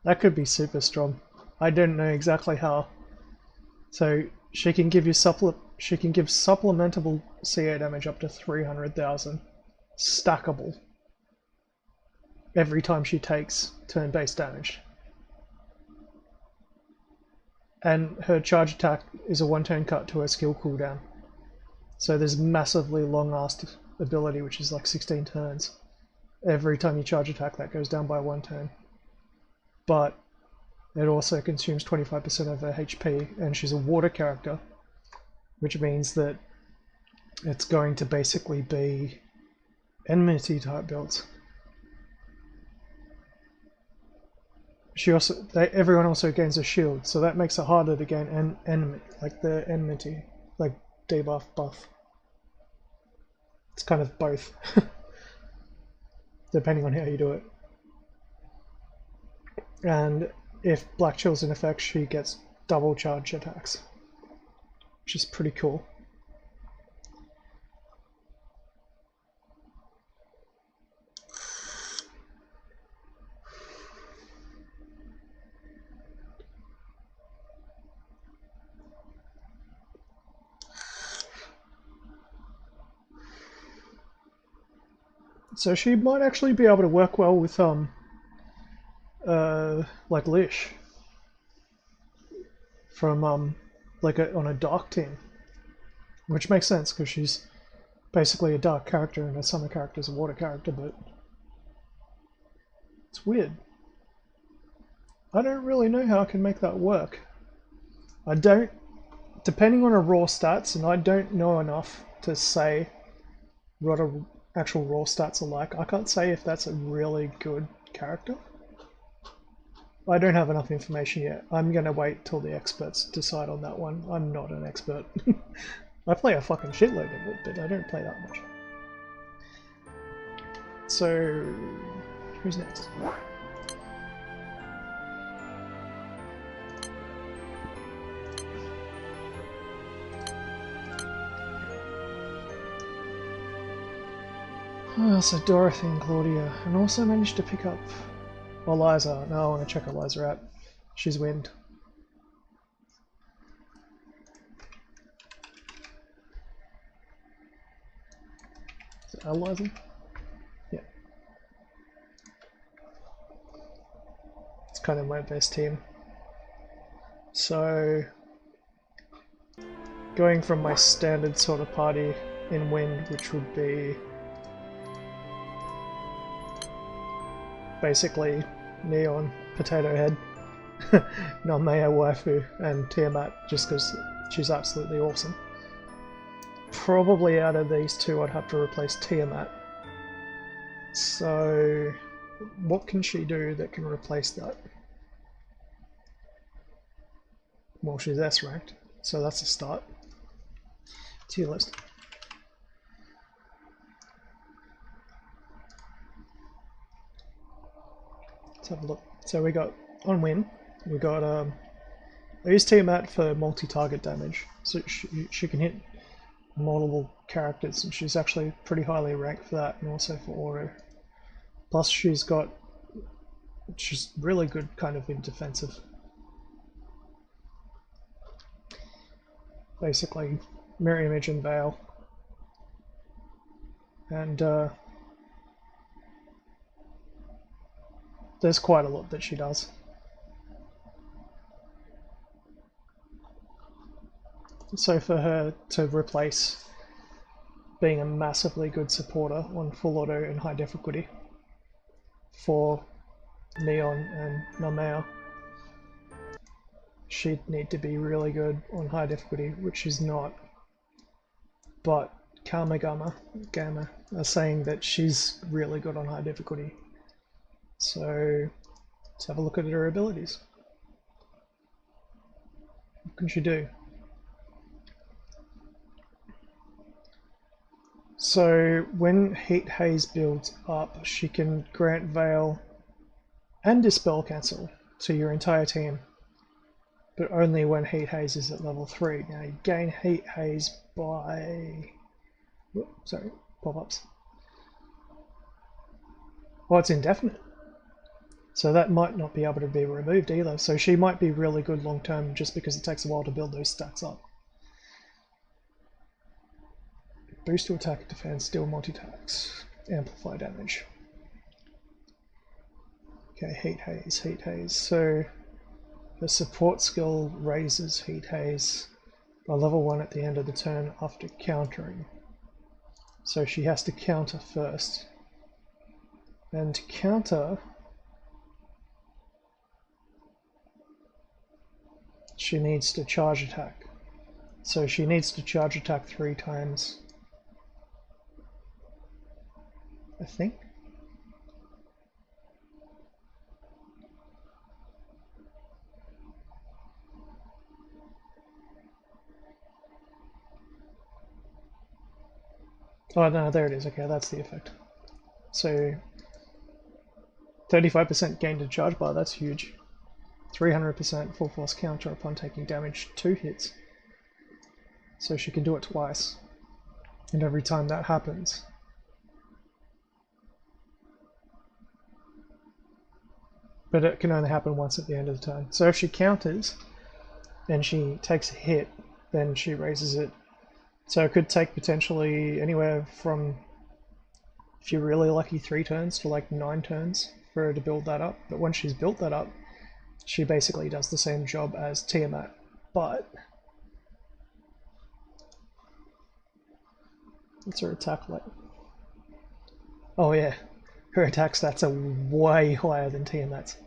That could be super strong. I don't know exactly how. So she can give you supplementable CA damage up to 300,000. Stackable. Every time she takes turn-based damage. And her charge attack is a 1-turn cut to her skill cooldown. So there's massively long-ass ability, which is like 16 turns. Every time you charge attack, that goes down by 1 turn. But it also consumes 25% of her HP, and she's a water character, which means that it's going to basically be enmity type builds. Everyone also gains a shield, so that makes it harder to gain the enmity, like debuff buff. It's kind of both, depending on how you do it. And if Black Chill's in effect, she gets double charge attacks, which is pretty cool. So she might actually be able to work well with like Lish from on a dark team, which makes sense because she's basically a dark character and a summer character is a water character, but it's weird. I don't really know how I can make that work. Depending on her raw stats, and I don't know enough to say what her actual raw stats are like. I can't say if that's a really good character. I don't have enough information yet. I'm gonna wait till the experts decide on that one. I'm not an expert. I play a fucking shitload of it, but I don't play that much. So, who's next? So Dorothy and Claudia, and also managed to pick up Eliza. No, I want to check Eliza out. She's wind. Is it Eliza? Yeah. It's kind of my best team. So, going from my standard sort of party in wind, which would be basically Neon, Potato Head, Namea Waifu, and Tiamat, just because she's absolutely awesome. Probably out of these two I'd have to replace Tiamat. So what can she do that can replace that? Well, she's S ranked, so that's a start. Tier list. Let's have a look. So we got, on win, we got, I use Tiamat for multi-target damage, so she can hit multiple characters, and she's actually pretty highly ranked for that, and also for auto. Plus she's really good kind of in defensive. Basically mirror image and veil, and there's quite a lot that she does. So for her to replace being a massively good supporter on full auto and high difficulty for Neon and Namea, she'd need to be really good on high difficulty, which she's not. But Gamma are saying that she's really good on high difficulty. So let's have a look at her abilities. What can she do? So when Heat Haze builds up, she can grant Veil and Dispel Cancel to your entire team, but only when Heat Haze is at level 3. Now you gain Heat Haze by... sorry, pop-ups. Well, it's indefinite. So that might not be able to be removed either. So she might be really good long term just because it takes a while to build those stats up. Boost to attack, defense, deal multi-attacks, amplify damage. Okay, Heat Haze. So the support skill raises Heat Haze by level 1 at the end of the turn after countering. So she has to counter first. And to counter, she needs to charge attack. So she needs to charge attack 3 times. I think. Oh no, there it is. Okay, that's the effect. So 35% gain to charge bar, that's huge. 300% full force counter upon taking damage 2 hits. So she can do it twice. And every time that happens, but it can only happen once at the end of the turn. So if she counters and she takes a hit, then she raises it. So it could take potentially anywhere from, if you're really lucky, 3 turns to like 9 turns for her to build that up. But once she's built that up, she basically does the same job as Tiamat. But what's her attack like? Oh yeah, her attack stats are way higher than Tiamat's.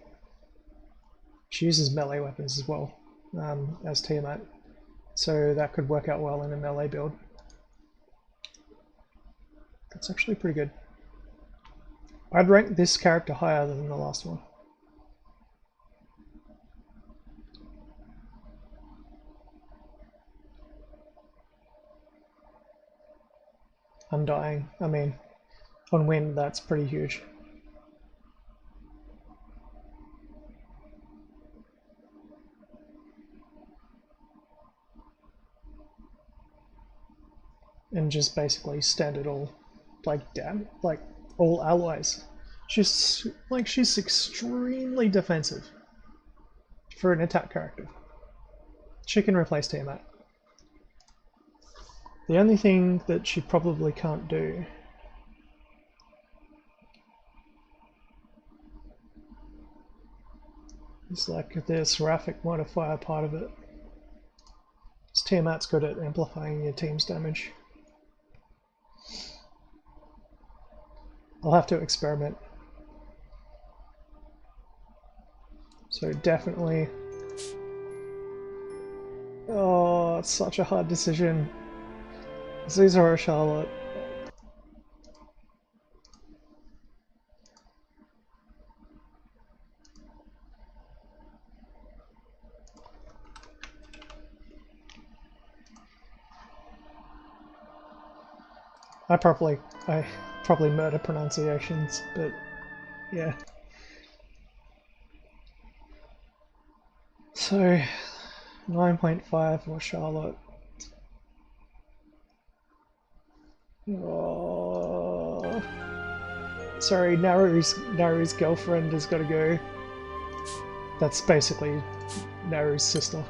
She uses melee weapons as well as Tiamat, so that could work out well in a melee build. That's actually pretty good. I'd rank this character higher than the last one. Undying, I mean, on wind that's pretty huge. And just basically stand it all, like all allies. She's extremely defensive for an attack character. She can replace Tiamat. The only thing that she probably can't do is like the seraphic modifier part of it. Tiamat's good at amplifying your team's damage. I'll have to experiment. So definitely... Oh, it's such a hard decision. Caesar or Charlotte? I probably murder pronunciations, but yeah. So 9.5 for Charlotte. Oh, sorry, Naru's girlfriend has got to go. That's basically Naru's sister.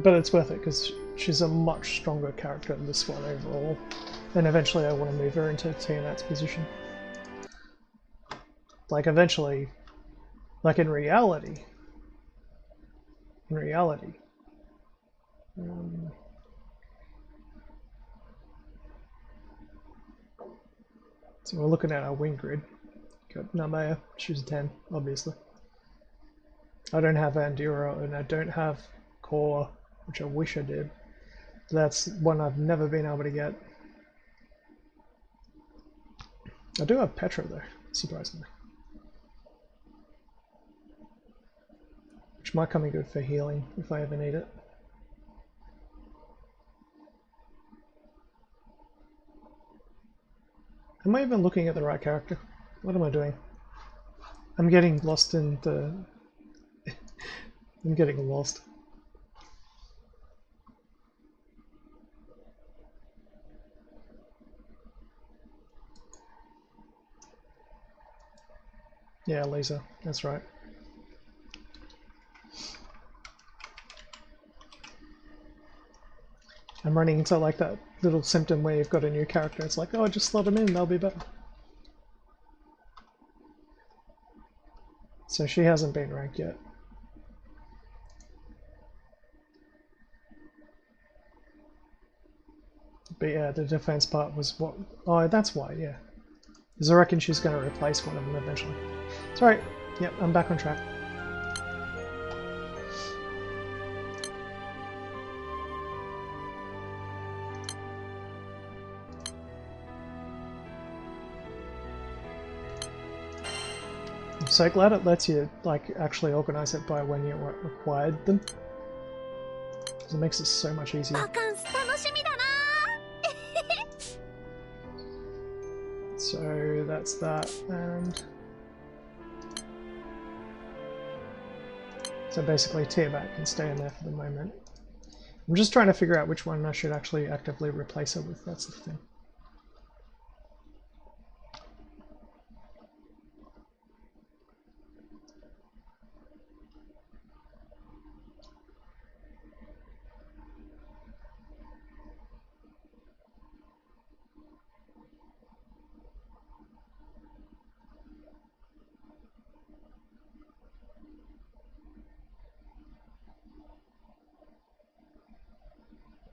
But it's worth it because she's a much stronger character than this one overall. And eventually I want to move her into Tiamat's position. Like eventually, like in reality. So we're looking at our wing grid. Got Namaya, she's a 10, obviously. I don't have Andura and I don't have Core, which I wish I did. That's one I've never been able to get. I do have Petra though, surprisingly. Which might come in good for healing if I ever need it. Am I even looking at the right character? What am I doing? I'm getting lost in the... I'm getting lost. Yeah, Lisa, that's right. I'm running into like that little symptom where you've got a new character. It's like, oh, just slot them in, they'll be better. So she hasn't been ranked yet. But yeah, the defense part was what... Oh, that's why, yeah. Because I reckon she's going to replace one of them eventually. Sorry. Yep, I'm back on track. I'm so glad it lets you like actually organize it by when you acquired them. Because it makes it so much easier. So that's that, and so basically Tiamat can stay in there for the moment. I'm just trying to figure out which one I should actually actively replace her with, that's the thing.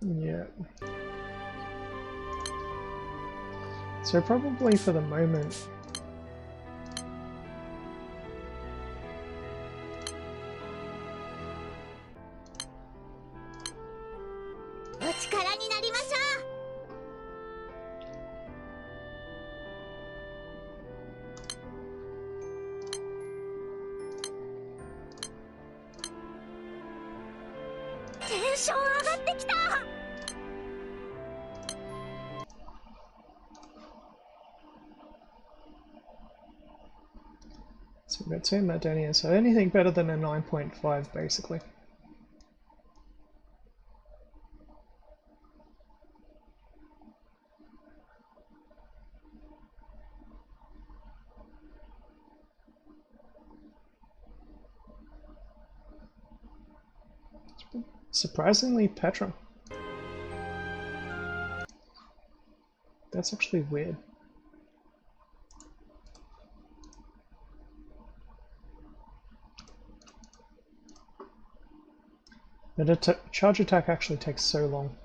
Yeah. So probably for the moment... we've got 2 Madonia, so anything better than a 9.5 basically. Surprisingly, Petra. That's actually weird. But a charge attack actually takes so long.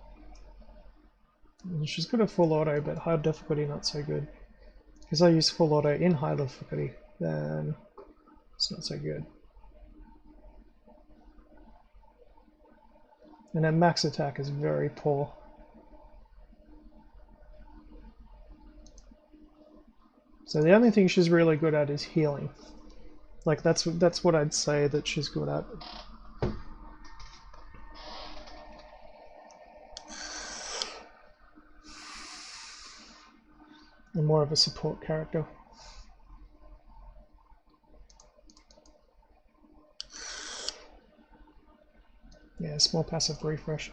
She's got a full auto, but hard difficulty not so good. Because I use full auto in high difficulty, then it's not so good. And then max attack is very poor. So the only thing she's really good at is healing. Like that's what I'd say that she's good at. And more of a support character. Yeah, small passive refresh.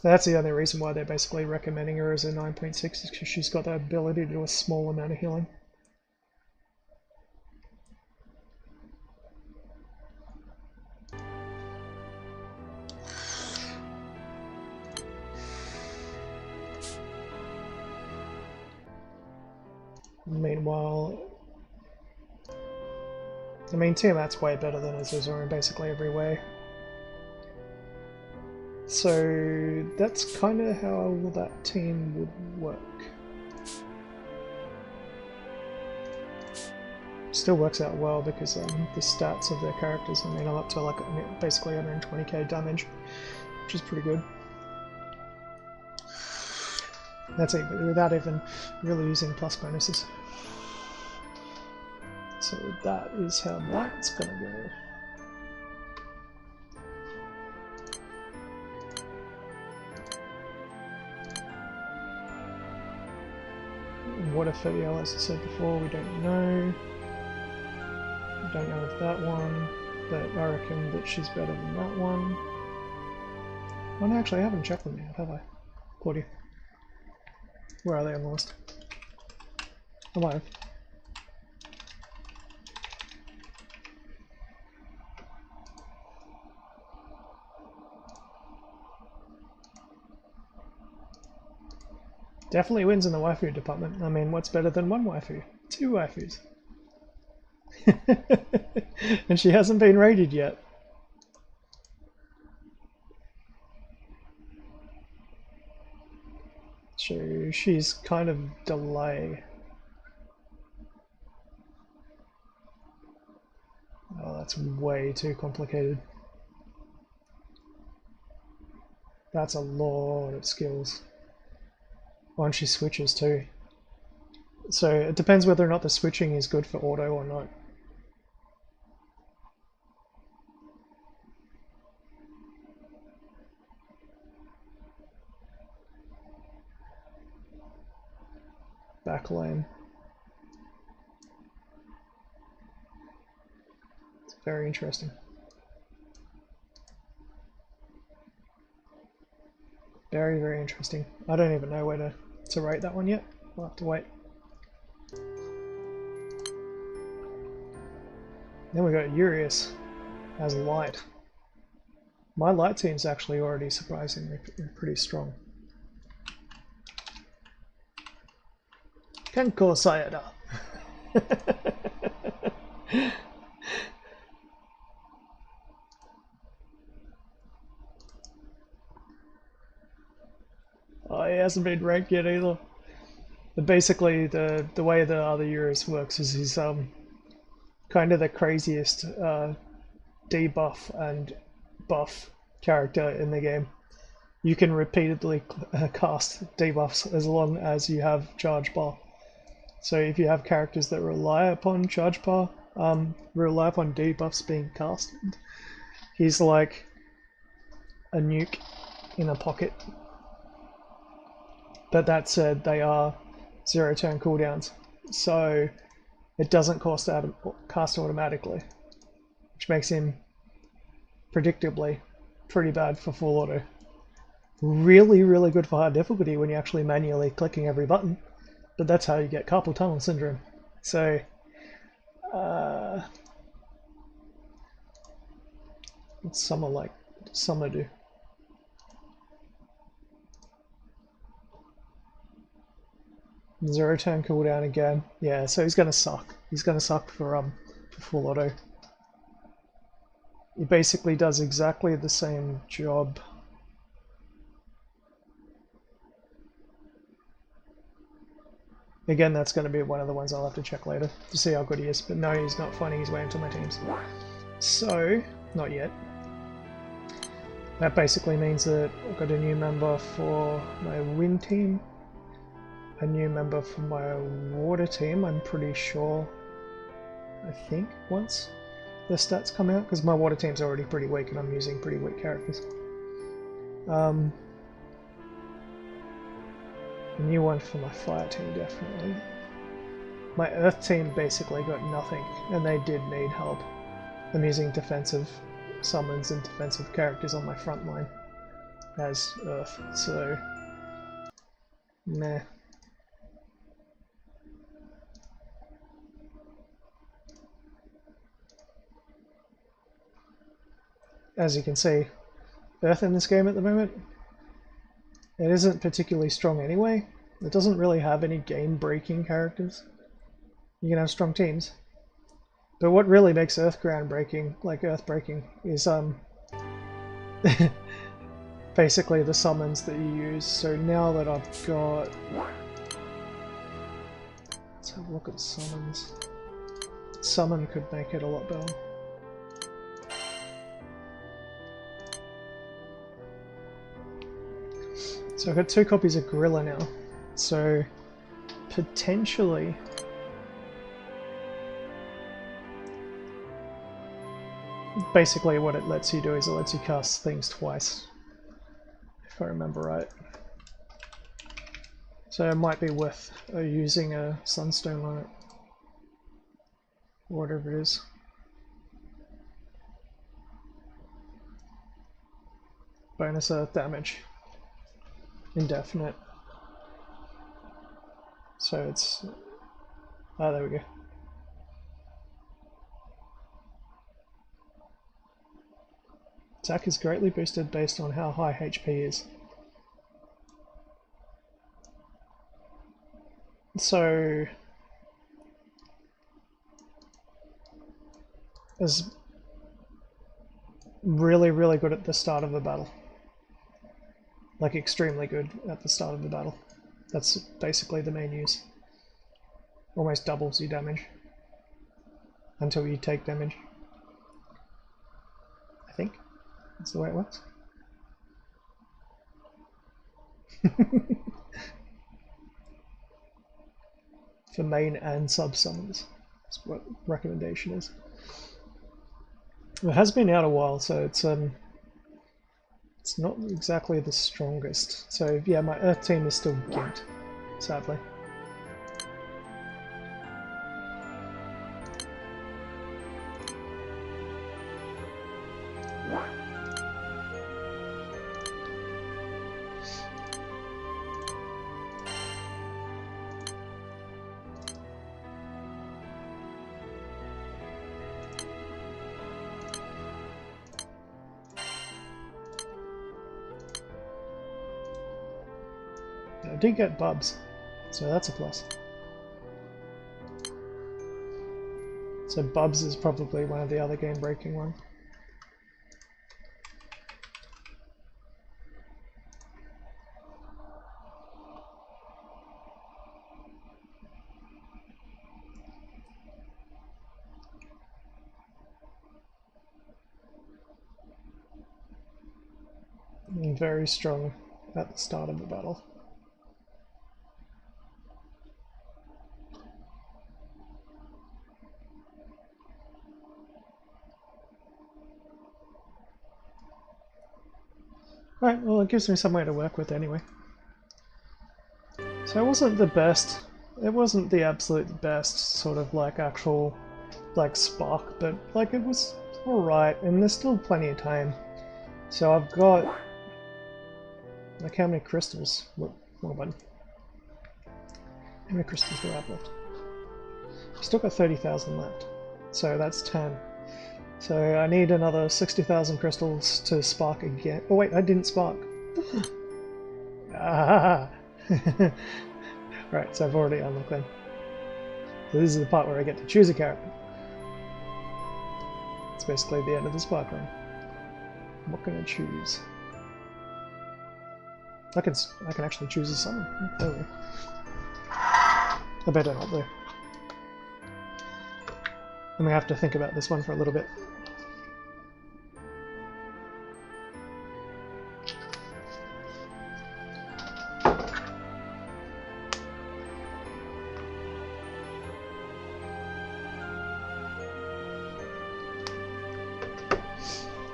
That's the only reason why they're basically recommending her as a 9.6 is because she's got the ability to do a small amount of healing. Meanwhile, I mean, Tiamat's way better than Azuzor in basically every way. So that's kind of how that team would work. Still works out well because the stats of their characters, I mean, I'm up to like basically 120k damage, which is pretty good. That's it, without even really using plus bonuses. So that is how that's gonna go. What if Fediel, as I said before, we don't know. We don't know if that one, but I reckon that she's better than that one. Oh no, actually I haven't checked them yet, have I? Claudia. Where are they on the list? I might have. Definitely wins in the waifu department. I mean, what's better than one waifu? 2 waifus. And she hasn't been rated yet. So she's kind of delay. Oh, that's way too complicated. That's a lot of skills. Once she switches too. So it depends whether or not the switching is good for auto or not. Back lane. It's very interesting. Very, very interesting. I don't even know where to rate that one yet. We'll have to wait. Then we got Urius as light. My light team's actually already surprisingly pretty strong. Kenko Sayada. Oh, he hasn't been ranked yet either. But basically, the way the other Urius works is he's kind of the craziest debuff and buff character in the game. You can repeatedly cast debuffs as long as you have charge bar. So if you have characters that rely upon charge bar, rely upon debuffs being cast, he's like a nuke in a pocket. But that said, they are 0 turn cooldowns. So it doesn't cast automatically, which makes him predictably pretty bad for full auto. Really, really good for hard difficulty when you're actually manually clicking every button, but that's how you get carpal tunnel syndrome. So, what's Summer do? Zero turn cooldown again. Yeah, so he's gonna suck. He's gonna suck for full auto. He basically does exactly the same job. Again, that's going to be one of the ones I'll have to check later to see how good he is. But no, he's not finding his way into my teams. So, not yet. That basically means that I've got a new member for my wind team, a new member for my water team, I'm pretty sure, I think, once the stats come out, because my water team's already pretty weak and I'm using pretty weak characters. A new one for my fire team, definitely. My earth team basically got nothing, and they did need help. I'm using defensive summons and defensive characters on my front line as earth, so meh. As you can see, earth in this game at the moment, it isn't particularly strong anyway. It doesn't really have any game-breaking characters. You can have strong teams. But what really makes earth groundbreaking, like earth-breaking, is basically the summons that you use. So now that I've got... Let's have a look at summons. Summon could make it a lot better. So I've got 2 copies of Gorilla now, so potentially basically what it lets you do is it lets you cast things twice, if I remember right. So it might be worth using a Sunstone on it, or whatever it is. Bonus earth damage. Indefinite. So it's... Oh, there we go. Attack is greatly boosted based on how high HP is. So... is really, really good at the start of the battle. Like extremely good at the start of the battle. That's basically the main use. Almost doubles your damage until you take damage. I think that's the way it works. For main and sub summons. That's what recommendation is. It has been out a while, so it's not exactly the strongest. So yeah, my earth team is still gimped, sadly. I did get Bubs, so that's a plus. So Bubs is probably one of the other game-breaking ones. And very strong at the start of the battle. Right, well it gives me somewhere to work with anyway. So it wasn't the best It wasn't the absolute best sort of like actual like spark, but like it was alright, and there's still plenty of time. So I've got like how many crystals? Look, wrong button. How many crystals do I have left? I've still got 30,000 left, so that's 10. So I need another 60,000 crystals to spark again. Oh wait, I didn't spark. Ah! Right, so I've already unlocked them. So this is the part where I get to choose a character. It's basically the end of the spark run. What can I choose? I can actually choose a summon. There we go. I better not though. I'm gonna have to think about this one for a little bit.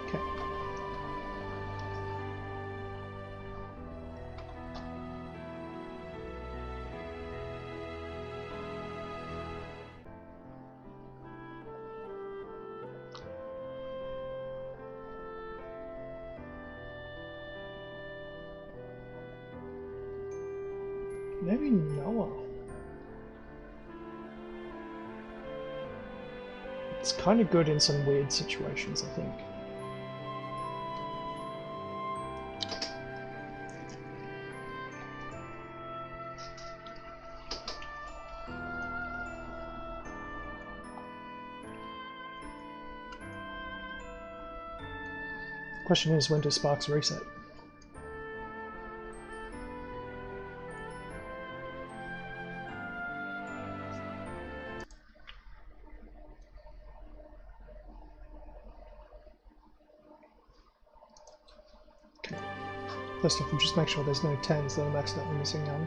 Okay. Maybe Noah. It's kind of good in some weird situations, I think. Question is, when do sparks reset? Okay. First off, just make sure there's no 10s that I'm accidentally missing out.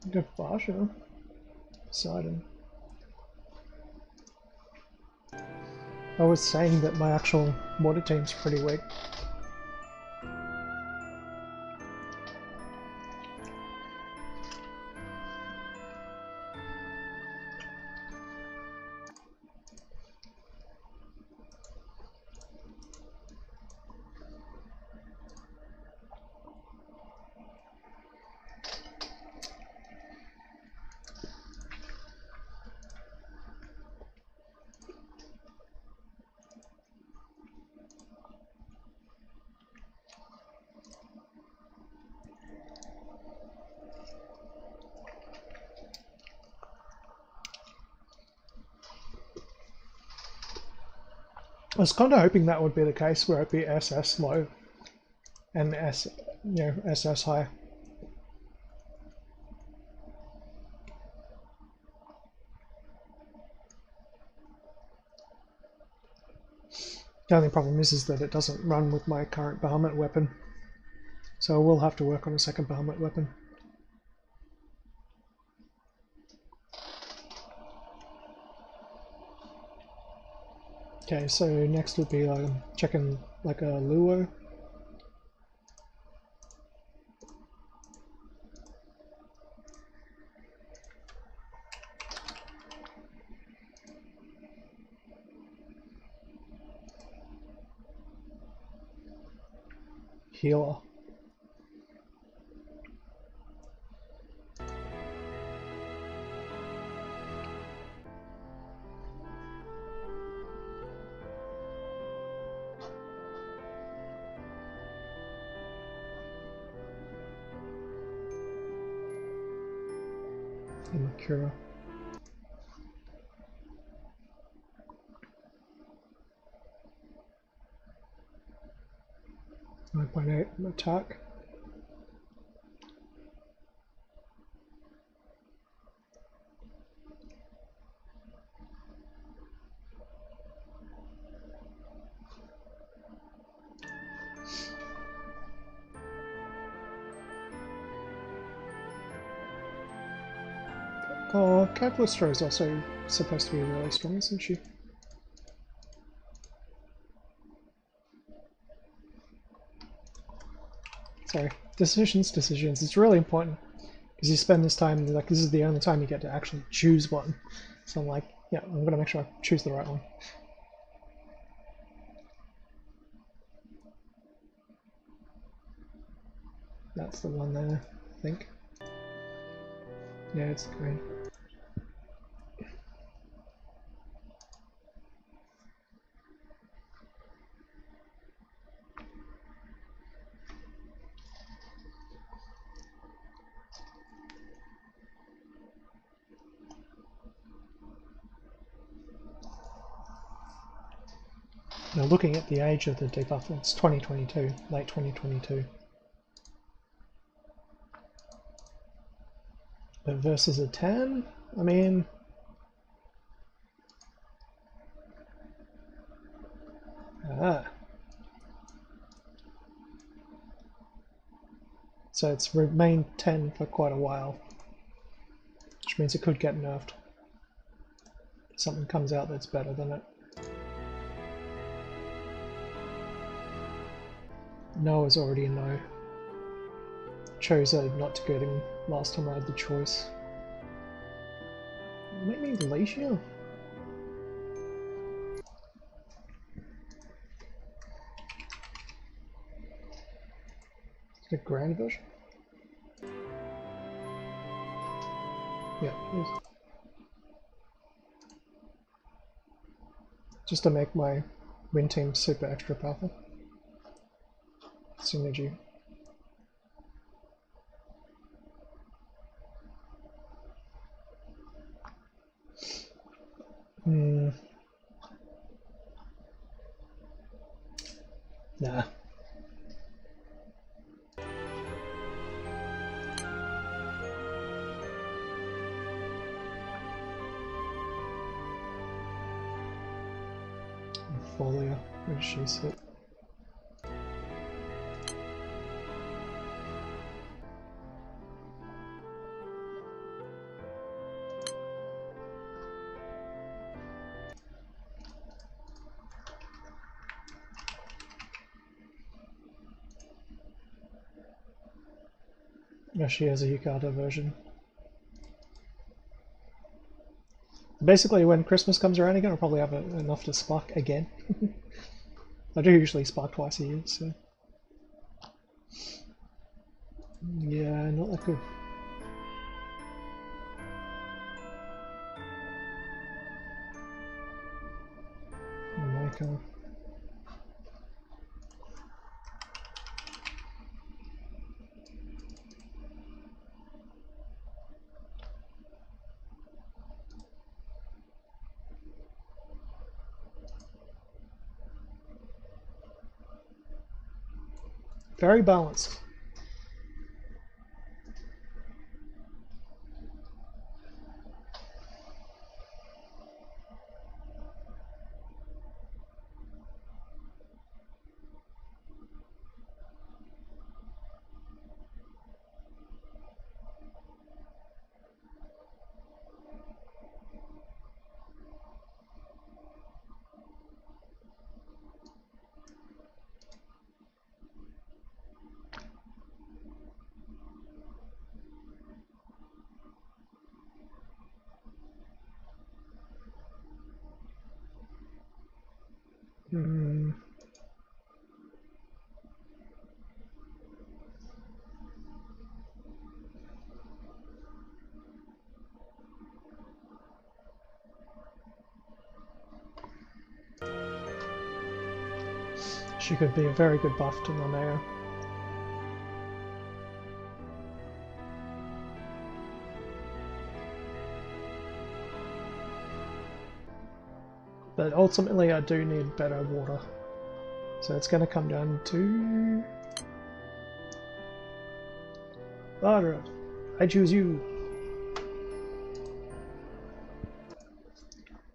Good Basha. Poseidon. I was saying that my actual water team's pretty weak. I was kind of hoping that would be the case where it'd be SS low and SS high. The only problem is that it doesn't run with my current Bahamut weapon, so I will have to work on a second Bahamut weapon. Okay, so next would be like checking like a Luo. Healer. Immature. 9.8 attack. Oh, Callisto is also supposed to be really strong, isn't she? Sorry. Decisions. It's really important. Because you spend this time, like, this is the only time you get to actually choose one. So I'm like, yeah, I'm gonna make sure I choose the right one. That's the one there, I think. Yeah, it's green. Now looking at the age of the debuff, it's 2022, late 2022. But versus a 10, I mean... Ah. So it's remained 10 for quite a while. Which means it could get nerfed. Something comes out that's better than it. No is already a no. Chose not to get him last time I had the choice. Maybe Alicia? Is it a grand version? Yeah, it is. Just to make my win team super extra powerful. Synergy. Nah. Folia, where does she sit? No, she has a Yukata version. Basically, when Christmas comes around again, I'll probably have enough to spark again. I do usually spark twice a year, so... Yeah, not that good. Oh my god. Very balanced. She could be a very good buff to Nanea. But ultimately I do need better water. So it's going to come down to... Lara, I choose you.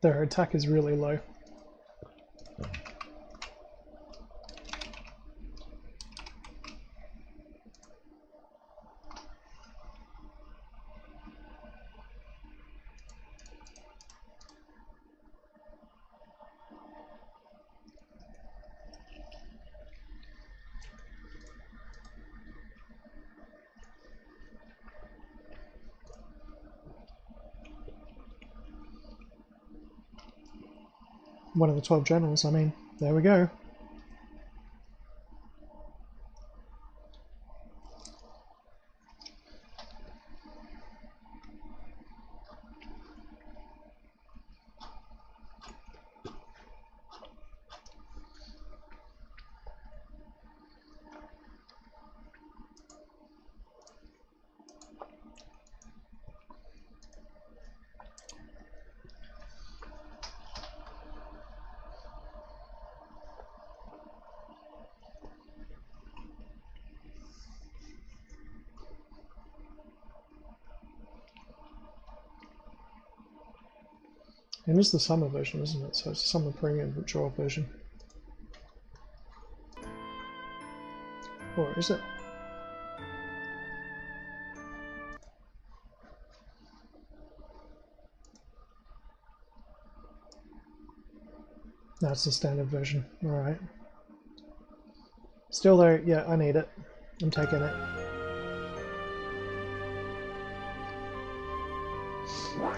Their attack is really low. one of the 12 generals, I mean. There we go. It is the summer version, isn't it? So it's the summer premium draw version. Or is it? That's the standard version. Alright. Still though, yeah, I need it. I'm taking it.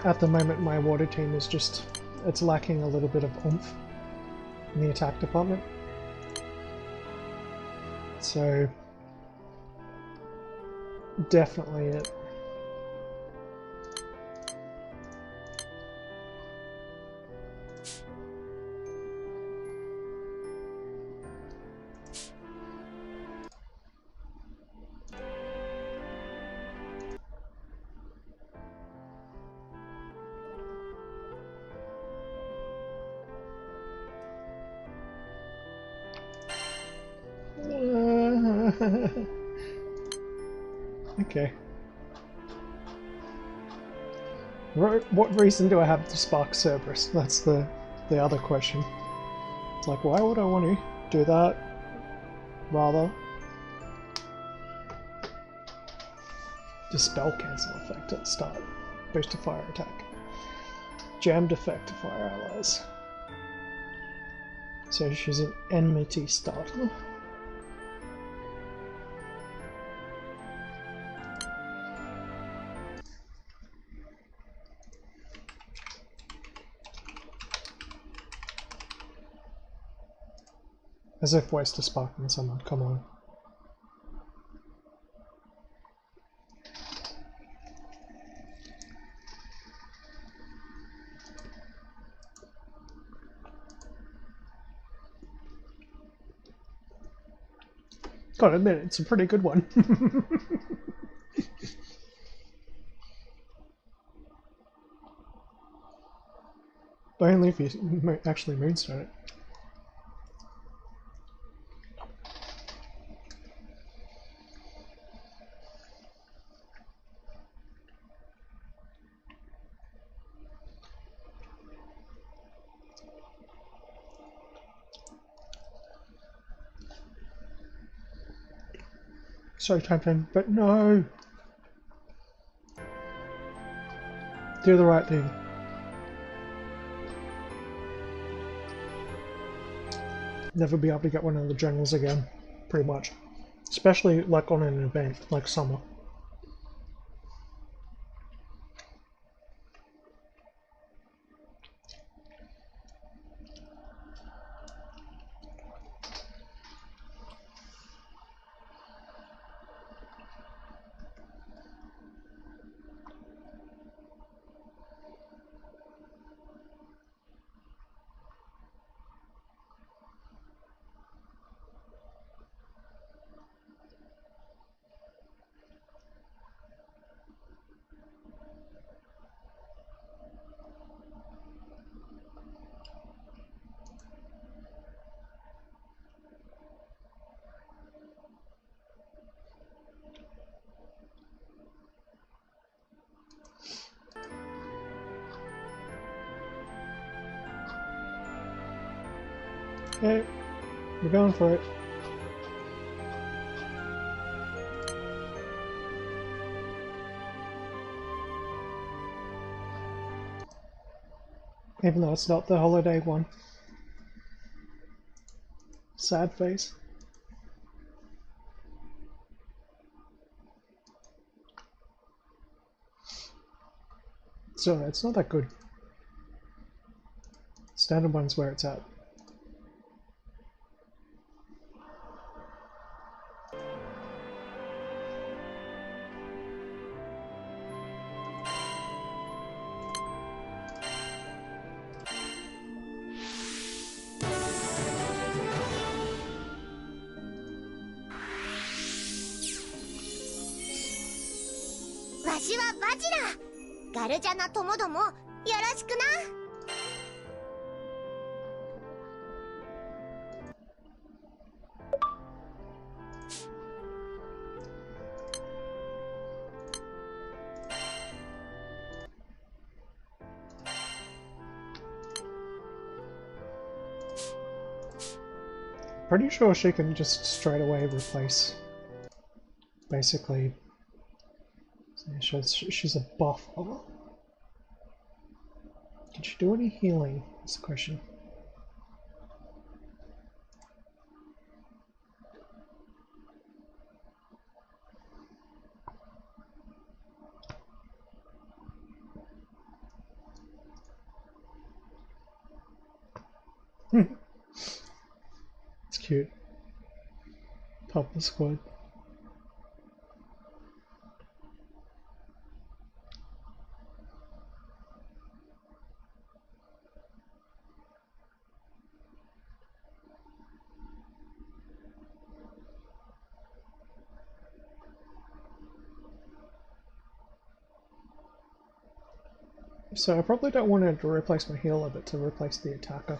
At the moment my water team is just, it's lacking a little bit of oomph in the attack department. So definitely it. Okay. What reason do I have to spark Cerberus? That's the other question. It's like, why would I want to do that? Rather, dispel cancel effect at the start. Boost to fire attack. Jammed effect to fire allies. So she's an enmity starter. As if waste a spark on someone, come on. Gotta admit, it's a pretty good one. But only if you actually moonstone it. So tempting, but no! Do the right thing. Never be able to get one of the generals again, pretty much. Especially like on an event, like summer. Okay, we're going for it. Even though it's not the holiday one. Sad face. So it's not that good. Standard one's where it's at. Pretty sure she can just straight away replace, basically. She's a buff. Oh. Can she do any healing? That's the question. It's cute. Pop the squad. So I probably don't want to replace my healer, but to replace the attacker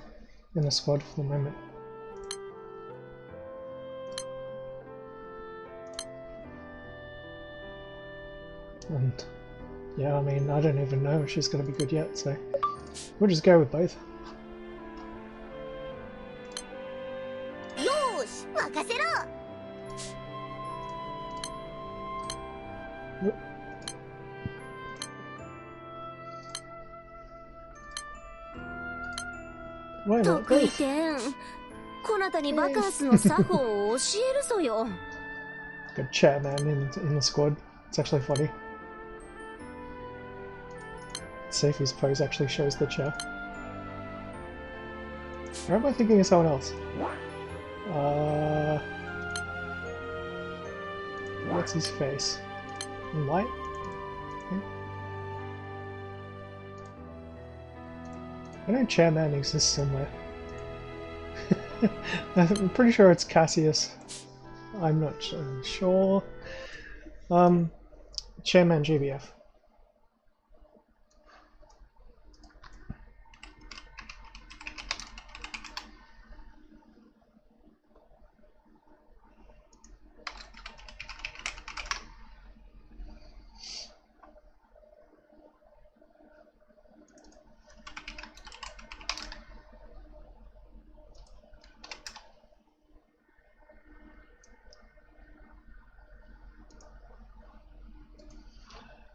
in the squad for the moment. And yeah, I mean, I don't even know if she's going to be good yet, so we'll just go with both. Why not both? Good chat, man, in the squad. It's actually funny. Safe's pose actually shows the chair. Or am I thinking of someone else? What's his face? Light? I know Chairman exists somewhere. I'm pretty sure it's Cassius. I'm not sure. Chairman GBF.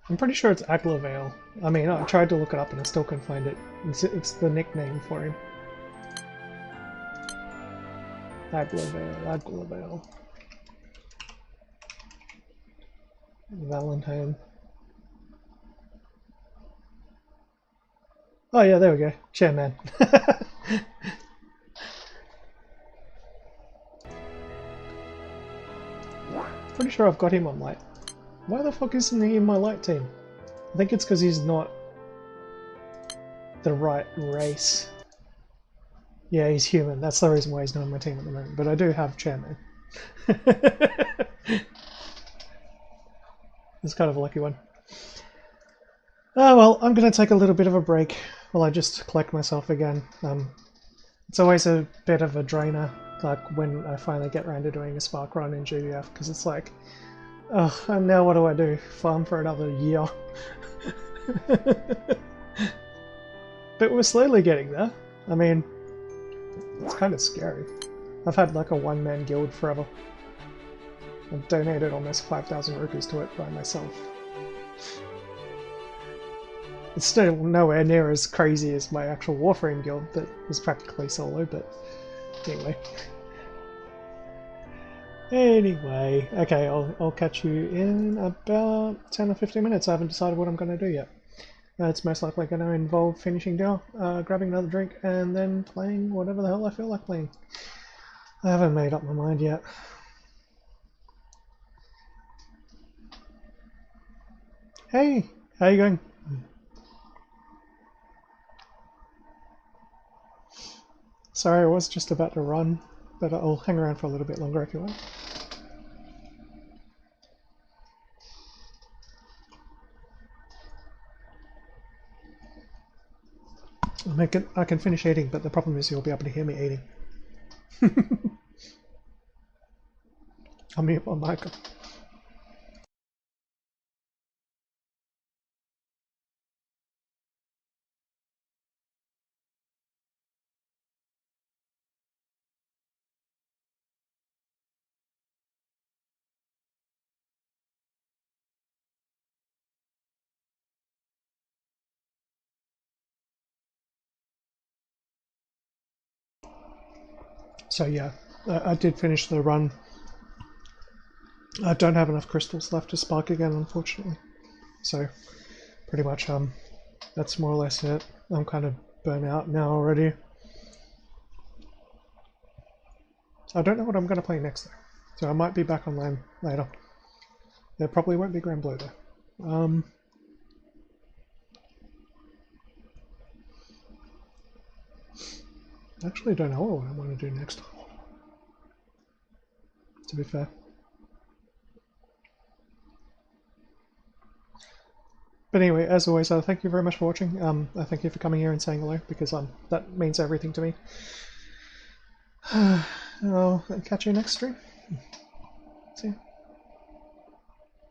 I'm pretty sure it's Aglavale. I mean, I tried to look it up and I still couldn't find it. It's the nickname for him. Aglavale. Valentine. Oh yeah, there we go. Chairman. Pretty sure I've got him on light. Why the fuck isn't he in my light team? I think it's because he's not the right race. Yeah, he's human. That's the reason why he's not on my team at the moment. But I do have Chairman. It's kind of a lucky one. Oh well, I'm going to take a little bit of a break while I just collect myself again. It's always a bit of a drainer, like when I finally get around to doing a spark run in GDF, because it's like, oh, and now what do I do? Farm for another year. But we're slowly getting there. I mean, it's kind of scary. I've had like a one-man guild forever. I've donated almost 5,000 rupees to it by myself. It's still nowhere near as crazy as my actual Warframe guild that was practically solo, but anyway. Anyway, okay, I'll catch you in about 10 or 15 minutes. I haven't decided what I'm going to do yet. It's most likely going to involve finishing down, grabbing another drink, and then playing whatever the hell I feel like playing. I haven't made up my mind yet. Hey, how you going? Sorry, I was just about to run, but I'll hang around for a little bit longer if you want. I can finish eating, but the problem is you'll be able to hear me eating. I'll mute my mic. So yeah, I did finish the run. I don't have enough crystals left to spark again, unfortunately. So pretty much that's more or less it. I'm kind of burnt out now already. I don't know what I'm going to play next though, so I might be back online later. There probably won't be Granblue though. I actually don't know what I want to do next, to be fair. But anyway, as always, thank you very much for watching. I thank you for coming here and saying hello, because that means everything to me. I'll catch you next stream. See ya.